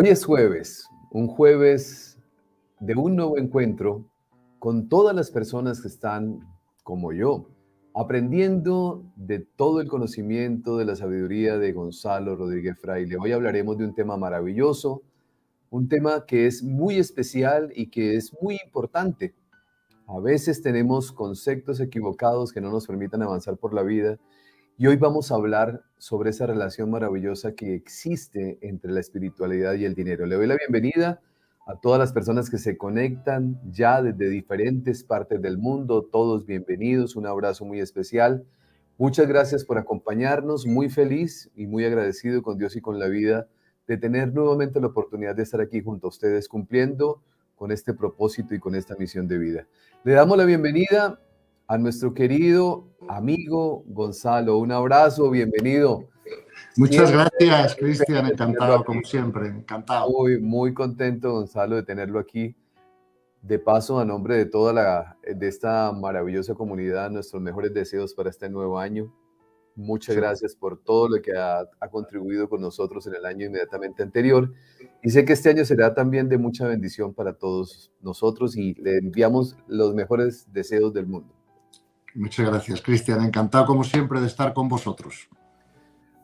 Hoy es jueves, un jueves de un nuevo encuentro con todas las personas que están como yo, aprendiendo de todo el conocimiento de la sabiduría de Gonzalo Rodríguez Fraile. Hoy hablaremos de un tema maravilloso, un tema que es muy especial y que es muy importante. A veces tenemos conceptos equivocados que no nos permitan avanzar por la vida y hoy vamos a hablar sobre esa relación maravillosa que existe entre la espiritualidad y el dinero. Le doy la bienvenida a todas las personas que se conectan ya desde diferentes partes del mundo. Todos bienvenidos, un abrazo muy especial. Muchas gracias por acompañarnos, muy feliz y muy agradecido con Dios y con la vida de tener nuevamente la oportunidad de estar aquí junto a ustedes cumpliendo con este propósito y con esta misión de vida. Le damos la bienvenida a nuestro querido amigo Gonzalo. Un abrazo, bienvenido. Muchas Siempre gracias, muy feliz Cristian. de tenerlo Encantado, como aquí. siempre. Encantado. Muy contento, Gonzalo, de tenerlo aquí. De paso, a nombre de de esta maravillosa comunidad, nuestros mejores deseos para este nuevo año. Muchas Sí. gracias por todo lo que ha contribuido con nosotros en el año inmediatamente anterior. Y sé que este año será también de mucha bendición para todos nosotros y le enviamos los mejores deseos del mundo. Muchas gracias, Cristian. Encantado, como siempre, de estar con vosotros.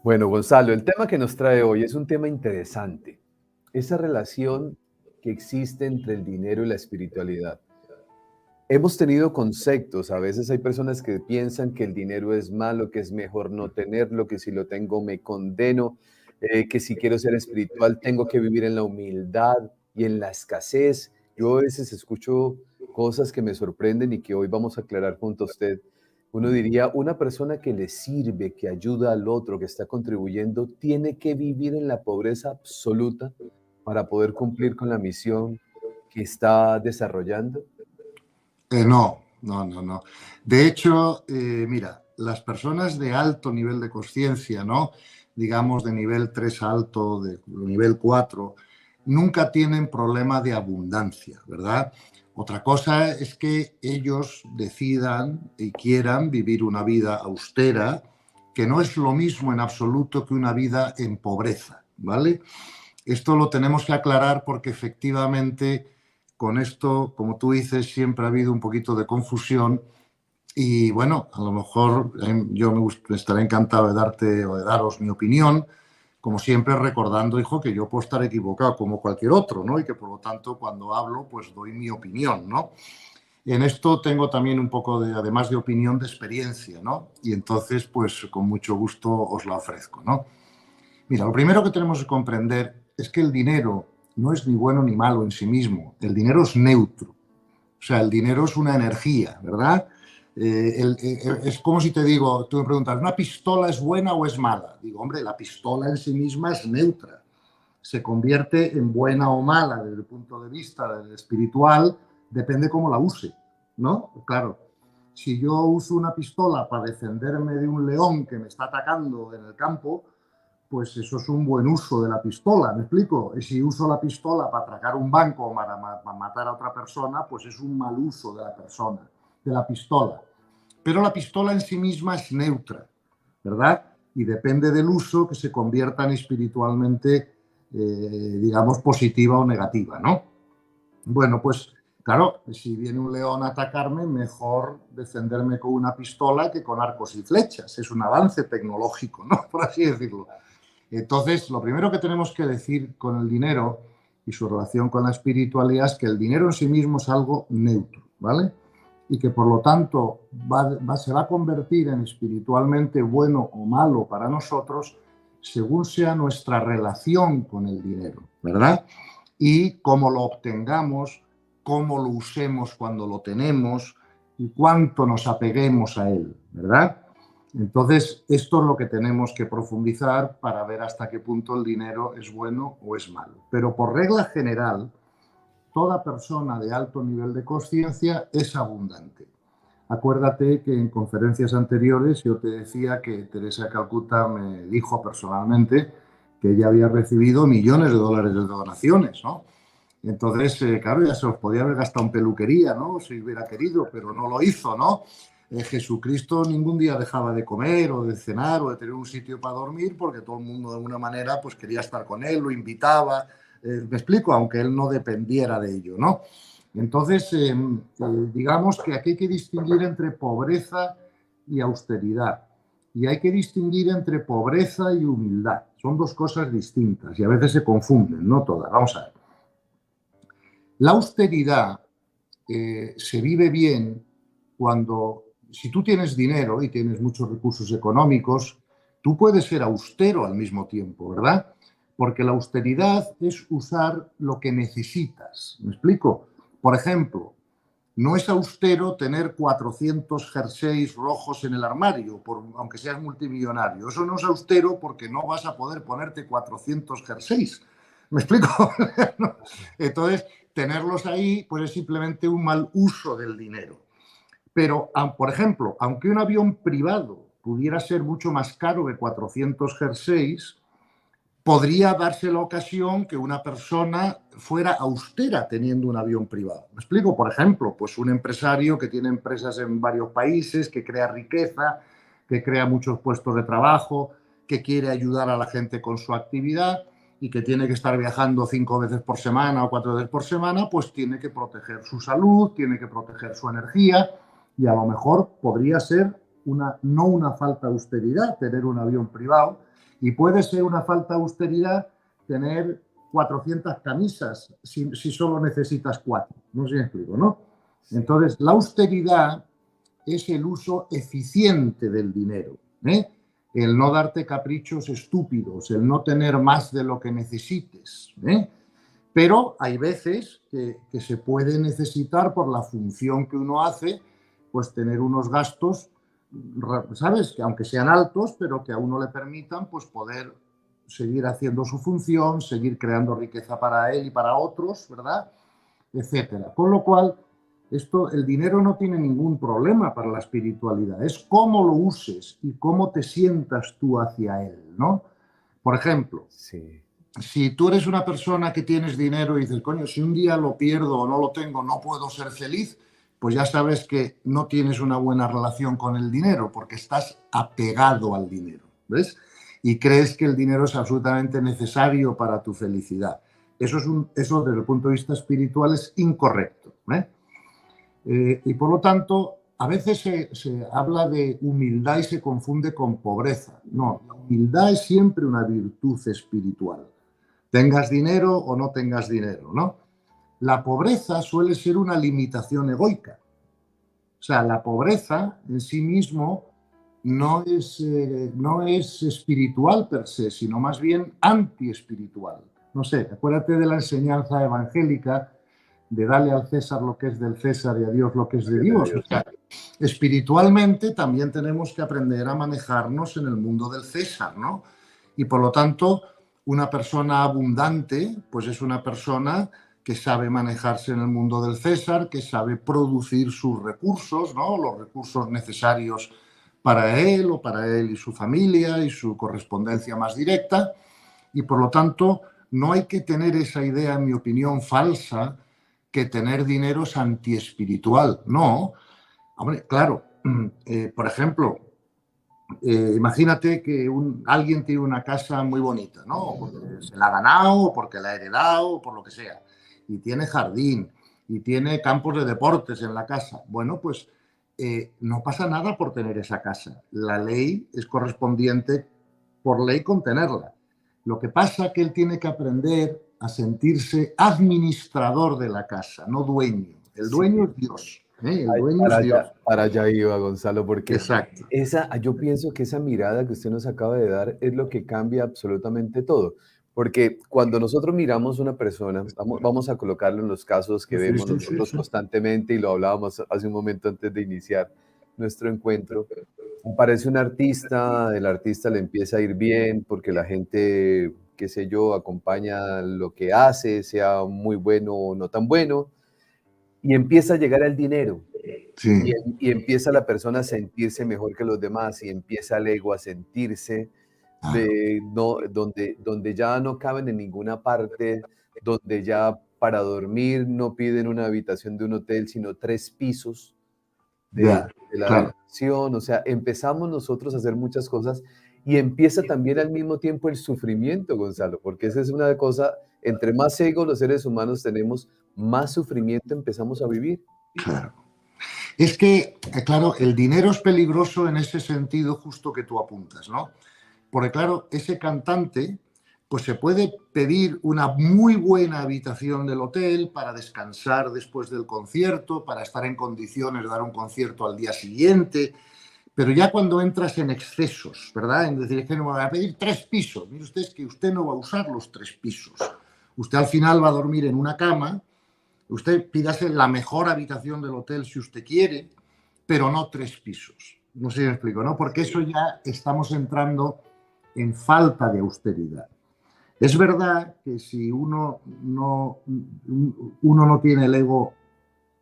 Bueno, Gonzalo, el tema que nos trae hoy es un tema interesante. Esa relación que existe entre el dinero y la espiritualidad. Hemos tenido conceptos, a veces hay personas que piensan que el dinero es malo, que es mejor no tenerlo, que si lo tengo me condeno, que si quiero ser espiritual tengo que vivir en la humildad y en la escasez. Yo a veces escucho cosas que me sorprenden y que hoy vamos a aclarar junto a usted. Uno diría, una persona que le sirve, que ayuda al otro, que está contribuyendo, tiene que vivir en la pobreza absoluta para poder cumplir con la misión que está desarrollando. No. De hecho, mira, las personas de alto nivel de conciencia, ¿no? Digamos de nivel 3 alto, de nivel 4, nunca tienen problema de abundancia, ¿verdad? Otra cosa es que ellos decidan y quieran vivir una vida austera, que no es lo mismo en absoluto que una vida en pobreza, ¿vale? Esto lo tenemos que aclarar porque efectivamente con esto, como tú dices, siempre ha habido un poquito de confusión y bueno, a lo mejor yo me estaré encantado de darte o de daros mi opinión, como siempre recordando, hijo, que yo puedo estar equivocado como cualquier otro, ¿no? Y que por lo tanto cuando hablo, pues doy mi opinión, ¿no? En esto tengo también un poco de, además de opinión, de experiencia, ¿no? Y entonces, pues con mucho gusto os la ofrezco, ¿no? Mira, lo primero que tenemos que comprender es que el dinero no es ni bueno ni malo en sí mismo. El dinero es neutro. O sea, el dinero es una energía, ¿verdad? Es como si te digo, tú me preguntas, ¿una pistola es buena o es mala? Digo, hombre, la pistola en sí misma es neutra. Se convierte en buena o mala desde el punto de vista del espiritual, depende cómo la use, ¿no? Claro, si yo uso una pistola para defenderme de un león que me está atacando en el campo, pues eso es un buen uso de la pistola, ¿me explico? Y si uso la pistola para atracar un banco o para matar a otra persona, pues es un mal uso de la persona, de la pistola. Pero la pistola en sí misma es neutra, ¿verdad? Y depende del uso que se conviertan espiritualmente, digamos, positiva o negativa, ¿no? Bueno, pues claro, si viene un león a atacarme, mejor defenderme con una pistola que con arcos y flechas. Es un avance tecnológico, ¿no? Por así decirlo. Entonces, lo primero que tenemos que decir con el dinero y su relación con la espiritualidad es que el dinero en sí mismo es algo neutro, ¿vale? Y que por lo tanto se va a convertir en espiritualmente bueno o malo para nosotros según sea nuestra relación con el dinero, ¿verdad? Y cómo lo obtengamos, cómo lo usemos cuando lo tenemos y cuánto nos apeguemos a él, ¿verdad? Entonces, esto es lo que tenemos que profundizar para ver hasta qué punto el dinero es bueno o es malo. Pero por regla general, toda persona de alto nivel de conciencia es abundante. Acuérdate que en conferencias anteriores yo te decía que Teresa de Calcuta me dijo personalmente que ella había recibido millones de dólares de donaciones, ¿no? Entonces, claro, ya se los podía haber gastado en peluquería, ¿no? Si hubiera querido, pero no lo hizo, ¿no? Jesucristo ningún día dejaba de comer o de cenar o de tener un sitio para dormir porque todo el mundo de alguna manera pues quería estar con él, lo invitaba, Me explico, aunque él no dependiera de ello, ¿no? Entonces, digamos que aquí hay que distinguir entre pobreza y austeridad. Y hay que distinguir entre pobreza y humildad. Son dos cosas distintas y a veces se confunden, no todas. Vamos a ver. La austeridad se vive bien cuando, si tú tienes dinero y tienes muchos recursos económicos, tú puedes ser austero al mismo tiempo, ¿verdad? Porque la austeridad es usar lo que necesitas. ¿Me explico? Por ejemplo, no es austero tener 400 jerseys rojos en el armario, aunque seas multimillonario. Eso no es austero porque no vas a poder ponerte 400 jerseys. ¿Me explico? Entonces, tenerlos ahí pues es simplemente un mal uso del dinero. Pero, por ejemplo, aunque un avión privado pudiera ser mucho más caro que 400 jerseys, podría darse la ocasión que una persona fuera austera teniendo un avión privado. ¿Me explico? Por ejemplo, pues un empresario que tiene empresas en varios países, que crea riqueza, que crea muchos puestos de trabajo, que quiere ayudar a la gente con su actividad y que tiene que estar viajando 5 veces por semana o 4 veces por semana, pues tiene que proteger su salud, tiene que proteger su energía y a lo mejor podría ser no una falta de austeridad tener un avión privado, y puede ser una falta de austeridad tener 400 camisas si solo necesitas 4. No sé si me explico, ¿no? Entonces, la austeridad es el uso eficiente del dinero, ¿eh? El no darte caprichos estúpidos, el no tener más de lo que necesites, ¿eh? Pero hay veces que se puede necesitar por la función que uno hace, pues tener unos gastos, ¿sabes? Que aunque sean altos, pero que a uno le permitan pues poder seguir haciendo su función, seguir creando riqueza para él y para otros, ¿verdad? Etcétera. Con lo cual, el dinero no tiene ningún problema para la espiritualidad. Es cómo lo uses y cómo te sientas tú hacia él, ¿no? Por ejemplo, Sí. si tú eres una persona que tienes dinero y dices, coño, si un día lo pierdo o no lo tengo, no puedo ser feliz, pues ya sabes que no tienes una buena relación con el dinero porque estás apegado al dinero, ¿ves? Y crees que el dinero es absolutamente necesario para tu felicidad. Eso desde el punto de vista espiritual es incorrecto, ¿eh? Y por lo tanto, a veces se habla de humildad y se confunde con pobreza. No, la humildad es siempre una virtud espiritual. Tengas dinero o no tengas dinero, ¿no? La pobreza suele ser una limitación egoica. O sea, la pobreza en sí mismo no es espiritual per se, sino más bien antiespiritual. No sé, acuérdate de la enseñanza evangélica de darle al César lo que es del César y a Dios lo que es de Dios. O sea, espiritualmente también tenemos que aprender a manejarnos en el mundo del César, ¿no? Y por lo tanto, una persona abundante, pues es una persona que sabe manejarse en el mundo del César, que sabe producir sus recursos, ¿no? Los recursos necesarios para él o para él y su familia y su correspondencia más directa. Y por lo tanto, no hay que tener esa idea, en mi opinión, falsa, que tener dinero es antiespiritual. No, hombre, claro, por ejemplo, imagínate que alguien tiene una casa muy bonita, ¿no? Porque se la ha ganado, o porque la ha heredado, o por lo que sea. Y tiene jardín, y tiene campos de deportes en la casa. Bueno, pues no pasa nada por tener esa casa. La ley es correspondiente por ley con tenerla. Lo que pasa es que él tiene que aprender a sentirse administrador de la casa, no dueño. El Sí. dueño es Dios. El dueño es Dios. Para allá iba, Gonzalo, porque Exacto. yo pienso que esa mirada que usted nos acaba de dar es lo que cambia absolutamente todo. Porque cuando nosotros miramos una persona, vamos a colocarlo en los casos que vemos nosotros Sí. constantemente, y lo hablábamos hace un momento antes de iniciar nuestro encuentro. Aparece un artista, el artista le empieza a ir bien porque la gente, qué sé yo, acompaña lo que hace, sea muy bueno o no tan bueno, y empieza a llegar el dinero. Sí. Y empieza la persona a sentirse mejor que los demás, y empieza el ego a sentirse Claro. donde ya no caben en ninguna parte, donde ya para dormir no piden una habitación de un hotel, sino 3 pisos de Ya, la claro. habitación. O sea, empezamos nosotros a hacer muchas cosas, Y empieza también al mismo tiempo el sufrimiento, Gonzalo, porque esa es una cosa, entre más ego los seres humanos tenemos, más sufrimiento empezamos a vivir. Claro. Es que, claro, el dinero es peligroso en ese sentido justo que tú apuntas, ¿no? Porque, claro, ese cantante, pues se puede pedir una muy buena habitación del hotel para descansar después del concierto, para estar en condiciones de dar un concierto al día siguiente, pero ya cuando entras en excesos, ¿verdad? En decir, es que no me voy a pedir 3 pisos. Mire usted, es que usted no va a usar los 3 pisos. Usted al final va a dormir en una cama. Usted pídase la mejor habitación del hotel si usted quiere, pero no 3 pisos. No sé si me explico, ¿no? Porque eso ya estamos entrando en falta de austeridad. Es verdad que si uno no tiene el ego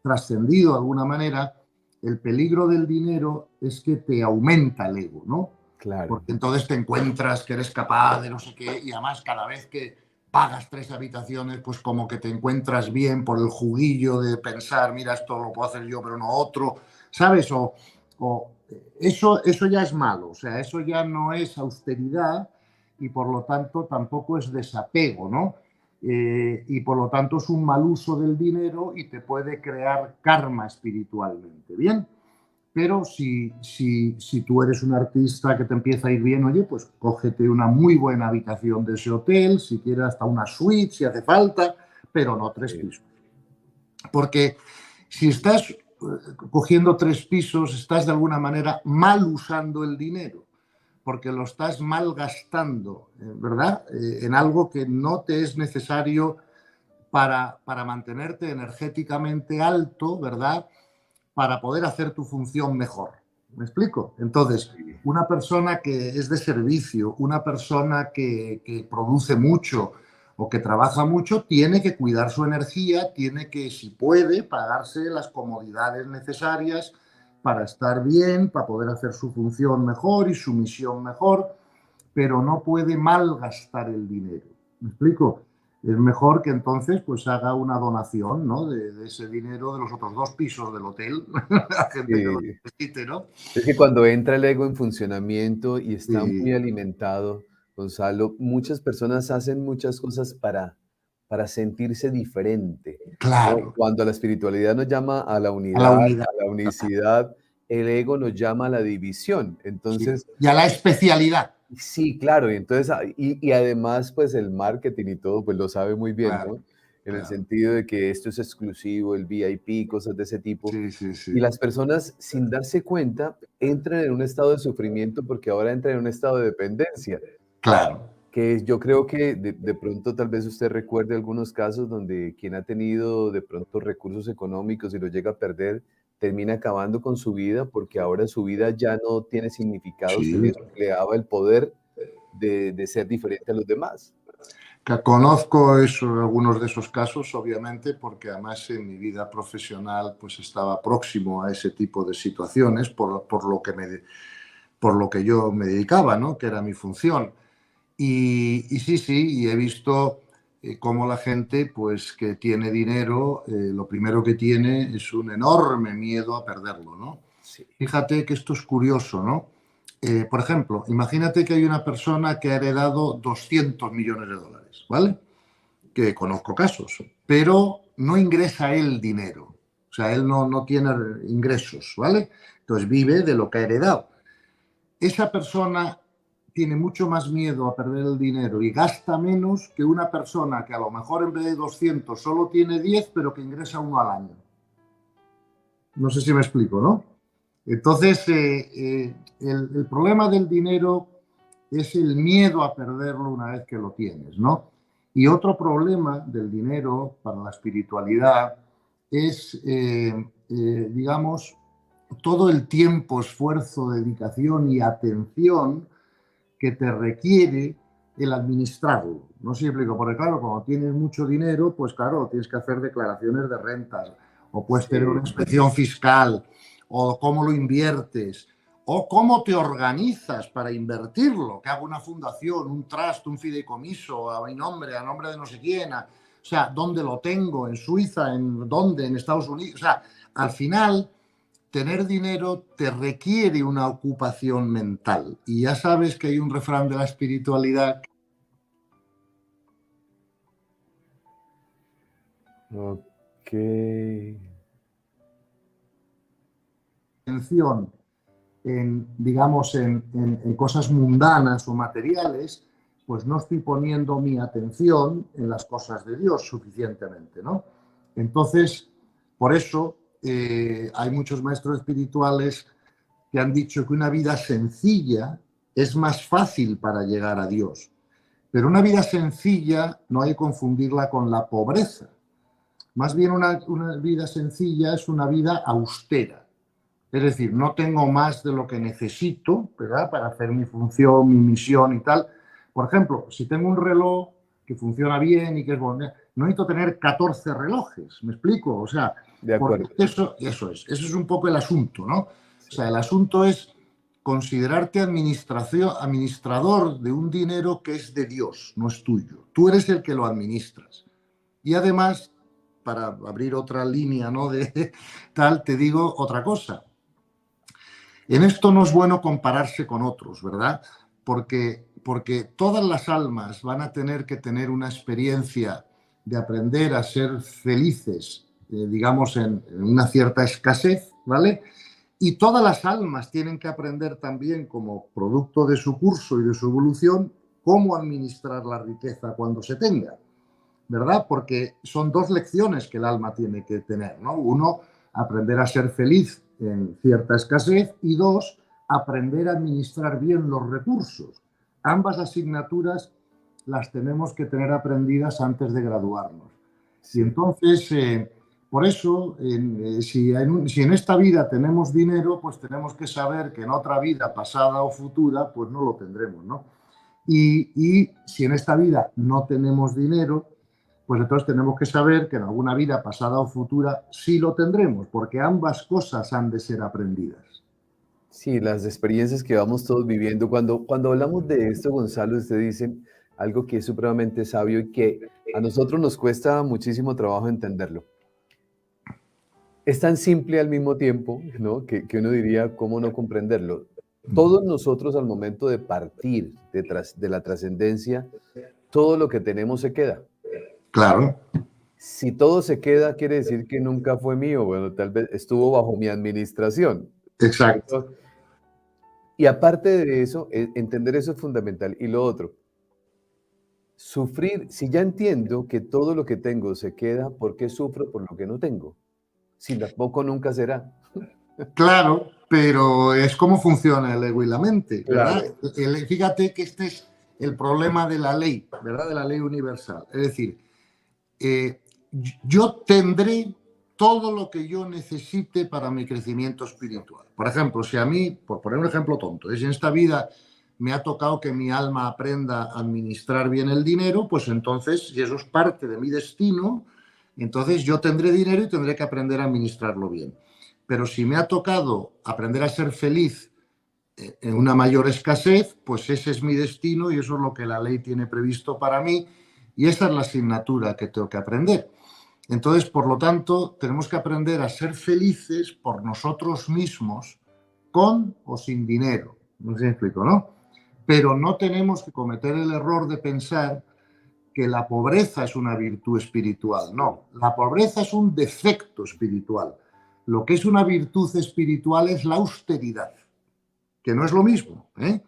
trascendido de alguna manera, el peligro del dinero es que te aumenta el ego, ¿no? Claro. Porque entonces te encuentras que eres capaz de no sé qué y además cada vez que pagas 3 habitaciones, pues como que te encuentras bien por el juguillo de pensar, mira, esto lo puedo hacer yo, pero no otro, ¿sabes? O eso ya es malo, o sea, eso ya no es austeridad y por lo tanto tampoco es desapego, ¿no? Y por lo tanto es un mal uso del dinero y te puede crear karma espiritualmente, ¿bien? Pero si tú eres un artista que te empieza a ir bien, oye, pues cógete una muy buena habitación de ese hotel, si quieres hasta una suite, si hace falta, pero no 3 pisos. Porque si estás cogiendo 3 pisos, estás de alguna manera mal usando el dinero, porque lo estás mal gastando, ¿verdad? En algo que no te es necesario para mantenerte energéticamente alto, ¿verdad? Para poder hacer tu función mejor. ¿Me explico? Entonces, una persona que es de servicio, una persona que produce mucho o que trabaja mucho, tiene que cuidar su energía, tiene que, si puede, pagarse las comodidades necesarias para estar bien, para poder hacer su función mejor y su misión mejor, pero no puede malgastar el dinero. ¿Me explico? Es mejor que entonces pues haga una donación, ¿no? de ese dinero de los otros 2 pisos del hotel a gente que lo Sí. necesite, ¿no? Es que cuando entra el ego en funcionamiento y está muy Sí, alimentado, Gonzalo, muchas personas hacen muchas cosas para sentirse diferente, ¿no? claro, Cuando la espiritualidad nos llama a la a la unidad, unidad, a la unicidad, el ego nos llama a la división. sí. Entonces, Y a la especialidad, sí, claro, y entonces, y además, pues el marketing y todo, pues lo sabe muy bien, claro, ¿no? En el claro. sentido de que esto es exclusivo, el VIP, cosas de ese tipo. Sí, sí, Y sí. las personas, sin darse cuenta, entran en un estado de sufrimiento porque ahora entran en un estado de dependencia, Claro. que yo creo que de pronto tal vez usted recuerde algunos casos donde quien ha tenido de pronto recursos económicos y los llega a perder, termina acabando con su vida porque ahora su vida ya no tiene significado si Sí. eso le daba el poder de ser diferente a los demás. Que conozco algunos de esos casos, obviamente, porque además en mi vida profesional pues estaba próximo a ese tipo de situaciones por lo que yo me dedicaba, ¿no? Que era mi función. Y sí, sí, y he visto cómo la gente pues que tiene dinero, lo primero que tiene es un enorme miedo a perderlo, ¿no? Sí, Fíjate que esto es curioso, ¿no? Por ejemplo, imagínate que hay una persona que ha heredado 200 millones de dólares, ¿vale? Que conozco casos, pero no ingresa él dinero. O sea, él no tiene ingresos, ¿vale? Entonces vive de lo que ha heredado. Esa persona tiene mucho más miedo a perder el dinero y gasta menos que una persona que a lo mejor en vez de 200 solo tiene 10, pero que ingresa uno al año. No sé si me explico, ¿no? Entonces, el problema del dinero es el miedo a perderlo una vez que lo tienes, ¿no? Y otro problema del dinero para la espiritualidad es, digamos, todo el tiempo, esfuerzo, dedicación y atención que te requiere el administrarlo. No sé si explico, porque claro, cuando tienes mucho dinero, pues claro, tienes que hacer declaraciones de rentas, o puedes tener una sí, inspección fiscal, o cómo lo inviertes, o cómo te organizas para invertirlo, que hago una fundación, un trust, un fideicomiso, a mi nombre, a nombre de no sé quién, o sea, ¿dónde lo tengo? ¿En Suiza? ¿En dónde? ¿En Estados Unidos? O sea, al final tener dinero te requiere una ocupación mental. Y ya sabes que hay un refrán de la espiritualidad. Ok. Atención digamos, en cosas mundanas o materiales, pues no estoy poniendo mi atención en las cosas de Dios suficientemente, ¿no? Entonces, por eso hay muchos maestros espirituales que han dicho que una vida sencilla es más fácil para llegar a Dios. Pero una vida sencilla no hay que confundirla con la pobreza. Más bien una vida sencilla es una vida austera. Es decir, no tengo más de lo que necesito, ¿verdad?, para hacer mi función, mi misión y tal. Por ejemplo, si tengo un reloj que funciona bien y que es bueno, no necesito tener 14 relojes, ¿me explico? O sea, De porque acuerdo. eso es un poco el asunto, ¿no? O sea, el asunto es considerarte administrador de un dinero que es de Dios, no es tuyo. Tú eres el que lo administras. Y además, para abrir otra línea, ¿no?, de tal, te digo otra cosa. En esto no es bueno compararse con otros, ¿verdad? Porque todas las almas van a tener que tener una experiencia de aprender a ser felices, digamos, en una cierta escasez, ¿vale? Y todas las almas tienen que aprender también, como producto de su curso y de su evolución, cómo administrar la riqueza cuando se tenga, ¿verdad? Porque son dos lecciones que el alma tiene que tener, ¿no? Uno, aprender a ser feliz en cierta escasez, y dos, aprender a administrar bien los recursos. Ambas asignaturas las tenemos que tener aprendidas antes de graduarnos. Sí. Y entonces, por eso, si en esta vida tenemos dinero, pues tenemos que saber que en otra vida pasada o futura, pues no lo tendremos, ¿no? Y si en esta vida no tenemos dinero, pues entonces tenemos que saber que en alguna vida pasada o futura sí lo tendremos, porque ambas cosas han de ser aprendidas. Sí, las experiencias que vamos todos viviendo. Cuando hablamos de esto, Gonzalo, usted dice algo que es supremamente sabio y que a nosotros nos cuesta muchísimo trabajo entenderlo. Es tan simple al mismo tiempo, ¿no?, que uno diría, ¿cómo no comprenderlo? Todos nosotros al momento de partir de la trascendencia, todo lo que tenemos se queda. Claro. Si todo se queda, quiere decir que nunca fue mío. Bueno, tal vez estuvo bajo mi administración. Exacto. Y aparte de eso, entender eso es fundamental. Y lo otro, sufrir, si ya entiendo que todo lo que tengo se queda, ¿por qué sufro por lo que no tengo? Si tampoco nunca será. Claro, pero es cómo funciona el ego y la mente, ¿verdad? Claro. Fíjate que este es el problema de la ley, ¿verdad? De la ley universal. Es decir, yo tendré todo lo que yo necesite para mi crecimiento espiritual. Por ejemplo, si a mí, por poner un ejemplo tonto, si en esta vida me ha tocado que mi alma aprenda a administrar bien el dinero, pues entonces, si eso es parte de mi destino, entonces yo tendré dinero y tendré que aprender a administrarlo bien. Pero si me ha tocado aprender a ser feliz en una mayor escasez, pues ese es mi destino y eso es lo que la ley tiene previsto para mí, y esa es la asignatura que tengo que aprender. Entonces, por lo tanto, tenemos que aprender a ser felices por nosotros mismos, con o sin dinero. No sé si me explico, ¿no? Pero no tenemos que cometer el error de pensar que la pobreza es una virtud espiritual. No, la pobreza es un defecto espiritual. Lo que es una virtud espiritual es la austeridad, que no es lo mismo, ¿eh?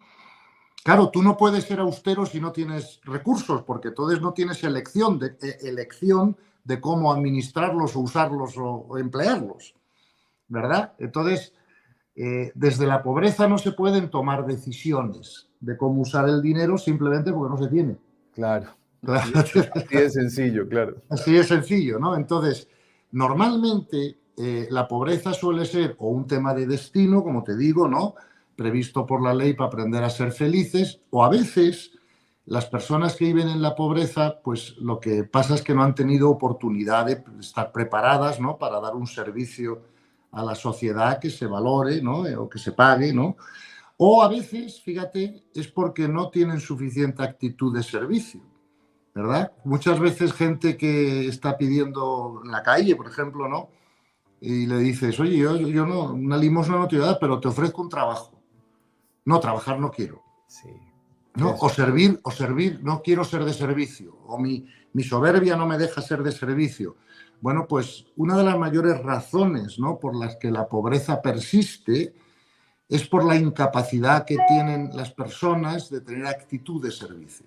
Claro, tú no puedes ser austero si no tienes recursos, porque entonces no tienes elección de cómo administrarlos o usarlos o emplearlos, ¿verdad? Entonces, desde la pobreza no se pueden tomar decisiones de cómo usar el dinero simplemente porque no se tiene. Claro. Claro. Así de sencillo, claro. Así de sencillo, ¿no? Entonces, normalmente la pobreza suele ser o un tema de destino, como te digo, ¿no?, previsto por la ley para aprender a ser felices, o a veces las personas que viven en la pobreza, pues lo que pasa es que no han tenido oportunidad de estar preparadas, ¿no?, para dar un servicio a la sociedad que se valore, ¿no?, o que se pague, ¿no? O a veces, fíjate, es porque no tienen suficiente actitud de servicio, ¿verdad? Muchas veces gente que está pidiendo en la calle, por ejemplo, ¿no?, y le dices, oye, yo no, una limosna no te voy a dar, pero te ofrezco un trabajo. No, trabajar no quiero. Sí, ¿No? eso. O servir, no quiero ser de servicio. O mi soberbia no me deja ser de servicio. Bueno, pues una de las mayores razones, ¿no?, por las que la pobreza persiste es por la incapacidad que tienen las personas de tener actitud de servicio.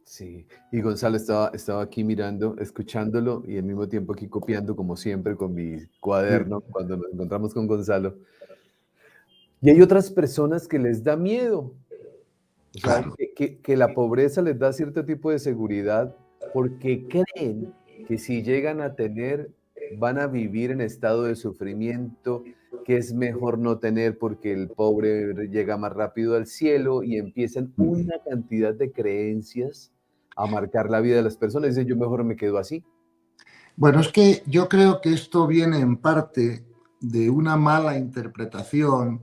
Sí, y Gonzalo estaba aquí mirando, escuchándolo y al mismo tiempo aquí copiando, como siempre, con mi Sí, cuaderno cuando nos encontramos con Gonzalo. Y hay otras personas que les da miedo, o sea, claro. que la pobreza les da cierto tipo de seguridad porque creen que si llegan a tener, van a vivir en estado de sufrimiento, que es mejor no tener porque el pobre llega más rápido al cielo y empiezan una cantidad de creencias a marcar la vida de las personas. Dicen, yo mejor me quedo así. Bueno, es que yo creo que esto viene en parte de una mala interpretación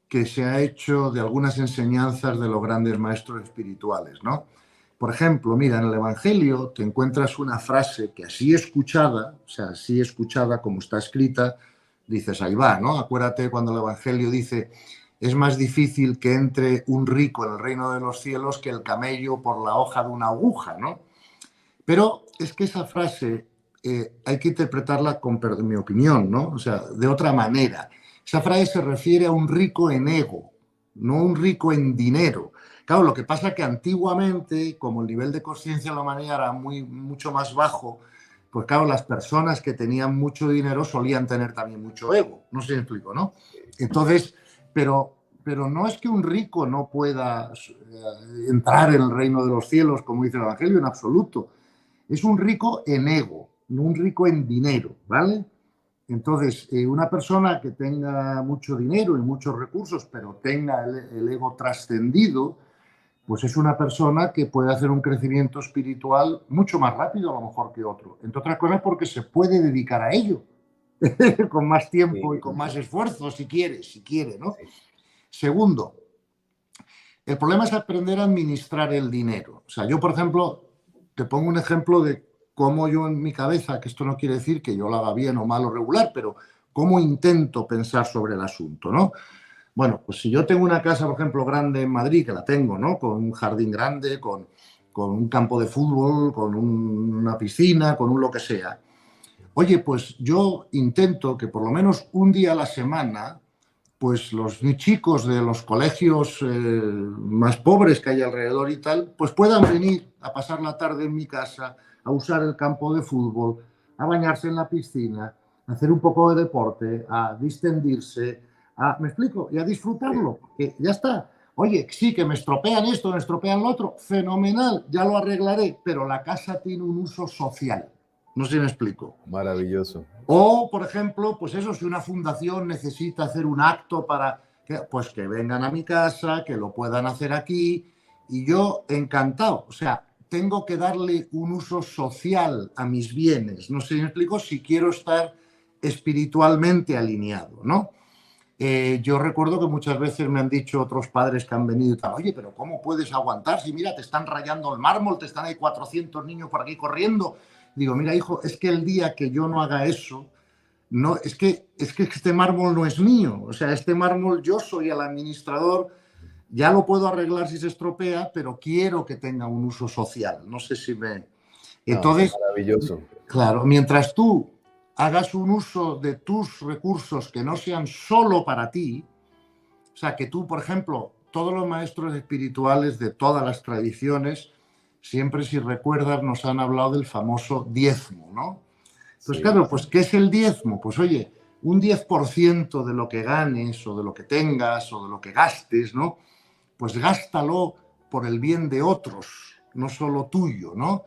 que se ha hecho de algunas enseñanzas de los grandes maestros espirituales, ¿no? Por ejemplo, mira, en el Evangelio te encuentras una frase que así escuchada, o sea, así escuchada como está escrita, dices, ahí va, ¿no? Acuérdate cuando el Evangelio dice, es más difícil que entre un rico en el reino de los cielos que el camello por la hoja de una aguja, ¿no? Pero es que esa frase hay que interpretarla con, mi opinión, ¿no? O sea, de otra manera. Esa frase se refiere a un rico en ego, no un rico en dinero. Claro, lo que pasa es que antiguamente, como el nivel de conciencia de la humanidad era mucho más bajo, pues claro, las personas que tenían mucho dinero solían tener también mucho ego. No sé si me explico, ¿no? Entonces, pero no es que un rico no pueda entrar en el reino de los cielos, como dice el Evangelio, en absoluto. Es un rico en ego, no un rico en dinero, ¿vale? Entonces, una persona que tenga mucho dinero y muchos recursos, pero tenga el ego trascendido, pues es una persona que puede hacer un crecimiento espiritual mucho más rápido a lo mejor que otro. Entre otras cosas porque se puede dedicar a ello con más Sí, tiempo y con más esfuerzo, si quiere, ¿no? sí, Segundo, el problema es aprender a administrar el dinero. O sea, yo, por ejemplo, te pongo un ejemplo de cómo yo en mi cabeza, que esto no quiere decir que yo lo haga bien o mal o regular, pero cómo intento pensar sobre el asunto, ¿no? Bueno, pues si yo tengo una casa, por ejemplo, grande en Madrid, que la tengo, ¿no? Con un jardín grande, con un campo de fútbol, con una piscina, con un lo que sea. Oye, pues yo intento que por lo menos un día a la semana pues los chicos de los colegios más pobres que hay alrededor y tal, pues puedan venir a pasar la tarde en mi casa, a usar el campo de fútbol, a bañarse en la piscina, a hacer un poco de deporte, a distendirse, ¿me explico? Y a sí. disfrutarlo, porque ya está. Oye, sí, que me estropean esto, me estropean lo otro, fenomenal, ya lo arreglaré, pero la casa tiene un uso social. No sé si me explico. Maravilloso. O, por ejemplo, pues eso, si una fundación necesita hacer un acto para pues que vengan a mi casa, que lo puedan hacer aquí, y yo encantado. O sea, tengo que darle un uso social a mis bienes. No sé si me explico, si quiero estar espiritualmente alineado, ¿no? Yo recuerdo que muchas veces me han dicho otros padres que han venido y tal, oye, pero ¿cómo puedes aguantar? Si mira, te están rayando el mármol, te están ahí 400 niños por aquí corriendo. Digo, mira, hijo, es que el día que yo no haga eso, no, es que este mármol no es mío. O sea, este mármol yo soy el administrador, ya lo puedo arreglar si se estropea, pero quiero que tenga un uso social. No sé si me... No, Entonces, maravilloso. claro, mientras tú hagas un uso de tus recursos que no sean solo para ti, o sea, que tú, por ejemplo, todos los maestros espirituales de todas las tradiciones, siempre si recuerdas, nos han hablado del famoso diezmo, ¿no? Entonces, Sí, claro, pues ¿qué es el diezmo? Pues oye, un 10% de lo que ganes o de lo que tengas o de lo que gastes, ¿no? Pues gástalo por el bien de otros, no solo tuyo, ¿no?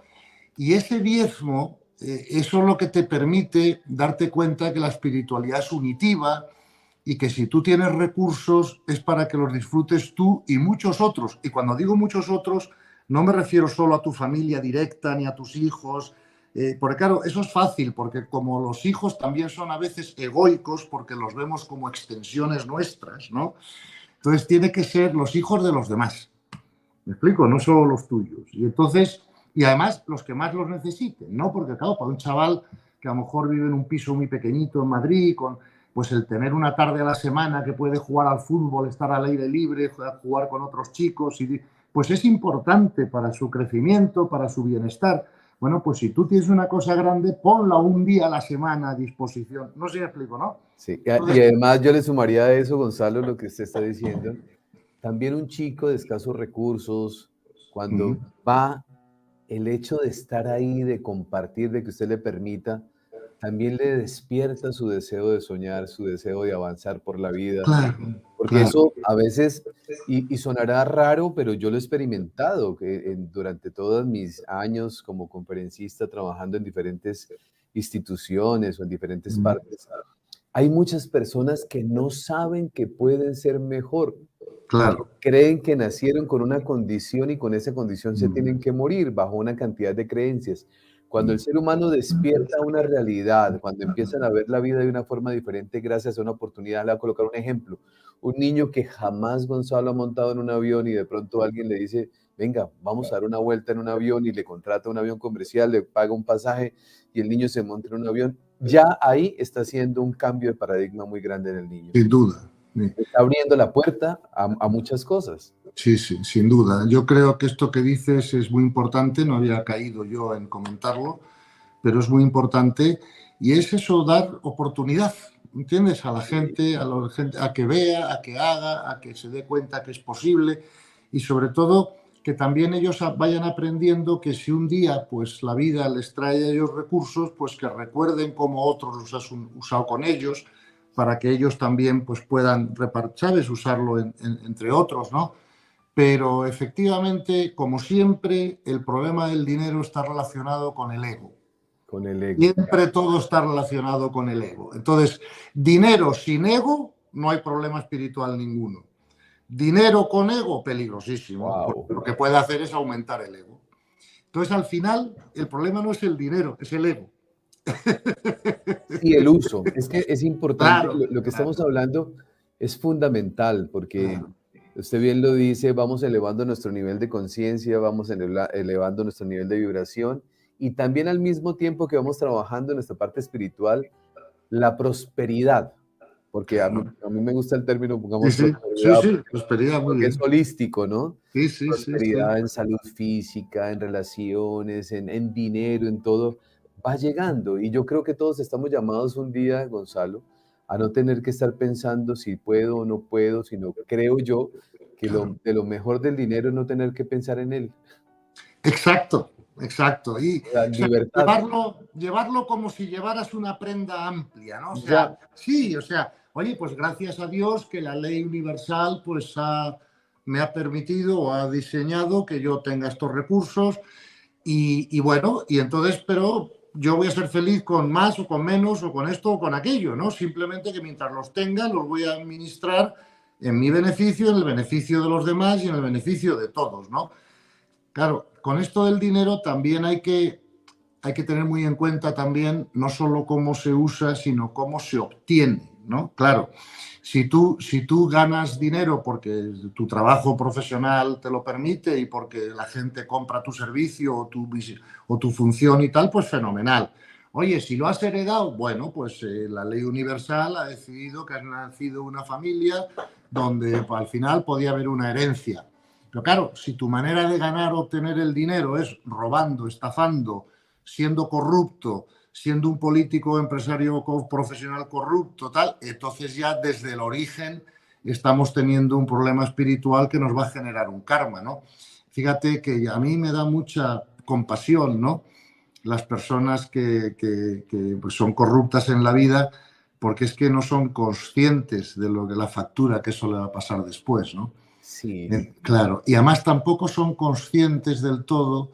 Y ese diezmo, eso es lo que te permite darte cuenta que la espiritualidad es unitiva y que si tú tienes recursos es para que los disfrutes tú y muchos otros. Y cuando digo muchos otros, no me refiero solo a tu familia directa ni a tus hijos, porque claro, eso es fácil, porque como los hijos también son a veces egoicos, porque los vemos como extensiones nuestras, ¿no? Entonces tiene que ser los hijos de los demás. ¿Me explico? No solo los tuyos. Y entonces, y además los que más los necesiten, ¿no? Porque claro, para un chaval que a lo mejor vive en un piso muy pequeñito en Madrid, pues el tener una tarde a la semana que puede jugar al fútbol, estar al aire libre, jugar con otros chicos, pues es importante para su crecimiento, para su bienestar. Bueno, pues si tú tienes una cosa grande, ponla un día a la semana a disposición. No sé si me explico, ¿no? Sí, y Entonces, además yo le sumaría a eso, Gonzalo, lo que usted está diciendo. También un chico de escasos recursos, cuando va, el hecho de estar ahí, de compartir, de que usted le permita, también le despierta su deseo de soñar, su deseo de avanzar por la vida. claro, Porque claro. eso a veces, y sonará raro, pero yo lo he experimentado durante todos mis años como conferencista, trabajando en diferentes instituciones o en diferentes partes. Hay muchas personas que no saben que pueden ser mejor, que Claro. creen que nacieron con una condición y con esa condición se tienen que morir bajo una cantidad de creencias. Cuando el ser humano despierta una realidad, cuando empiezan a ver la vida de una forma diferente gracias a una oportunidad, le voy a colocar un ejemplo. Un niño que jamás Gonzalo ha montado en un avión y de pronto alguien le dice, venga, vamos a dar una vuelta en un avión y le contrata un avión comercial, le paga un pasaje y el niño se monta en un avión, ya ahí está haciendo un cambio de paradigma muy grande en el niño. Sin duda. Sí. Está abriendo la puerta a muchas cosas. Sí, sí, sin duda. Yo creo que esto que dices es muy importante, no había caído yo en comentarlo, pero es muy importante y es eso, dar oportunidad, ¿entiendes? A la gente, a que vea, a que haga, a que se dé cuenta que es posible y sobre todo que también ellos vayan aprendiendo que si un día pues la vida les trae a ellos recursos, pues que recuerden cómo otros los han usado con ellos para que ellos también pues puedan, ¿sabes?, usarlo entre otros, ¿no? Pero efectivamente, como siempre, el problema del dinero está relacionado con el ego. Con el ego. Siempre todo está relacionado con el ego. Entonces, dinero sin ego, no hay problema espiritual ninguno. Dinero con ego, peligrosísimo, Wow. porque lo que puede hacer es aumentar el ego. Entonces, al final, el problema no es el dinero, es el ego. Y el uso. Es que es importante, Claro, lo que claro, estamos hablando es fundamental, porque claro. usted bien lo dice, vamos elevando nuestro nivel de conciencia, vamos elevando nuestro nivel de vibración, y también al mismo tiempo que vamos trabajando en nuestra parte espiritual, la prosperidad, porque a mí me gusta el término, Sí, pongamos sí, sí, prosperidad, sí, prosperidad, muy porque es bien. holístico, ¿no? Sí, sí, sí, sí. Prosperidad en salud física, en relaciones, en dinero, en todo, va llegando. Y yo creo que todos estamos llamados un día, Gonzalo, a no tener que estar pensando si puedo o no puedo, sino creo yo que Claro. de lo mejor del dinero es no tener que pensar en él. Exacto, exacto. Y La o sea, libertad, llevarlo como si llevaras una prenda amplia, ¿no? O ya, sea, sí, o sea, oye, pues gracias a Dios que la ley universal pues me ha permitido o ha diseñado que yo tenga estos recursos y bueno, y entonces, pero yo voy a ser feliz con más o con menos o con esto o con aquello, ¿no? Simplemente que mientras los tenga los voy a administrar en mi beneficio, en el beneficio de los demás y en el beneficio de todos, ¿no? Claro, con esto del dinero también hay que tener muy en cuenta también no solo cómo se usa, sino cómo se obtiene, ¿no? Claro, si tú ganas dinero porque tu trabajo profesional te lo permite y porque la gente compra tu servicio o tu función y tal, pues fenomenal. Oye, si lo has heredado, bueno, pues la ley universal ha decidido que has nacido una familia donde al final podía haber una herencia. Pero claro, si tu manera de ganar o obtener el dinero es robando, estafando, siendo corrupto, siendo un político o empresario profesional corrupto, tal, entonces ya desde el origen estamos teniendo un problema espiritual que nos va a generar un karma, ¿no? Fíjate que a mí me da mucha compasión, ¿no? Las personas que pues son corruptas en la vida porque es que no son conscientes de lo que la factura que eso le va a pasar después, ¿no? sí, Claro, y además tampoco son conscientes del todo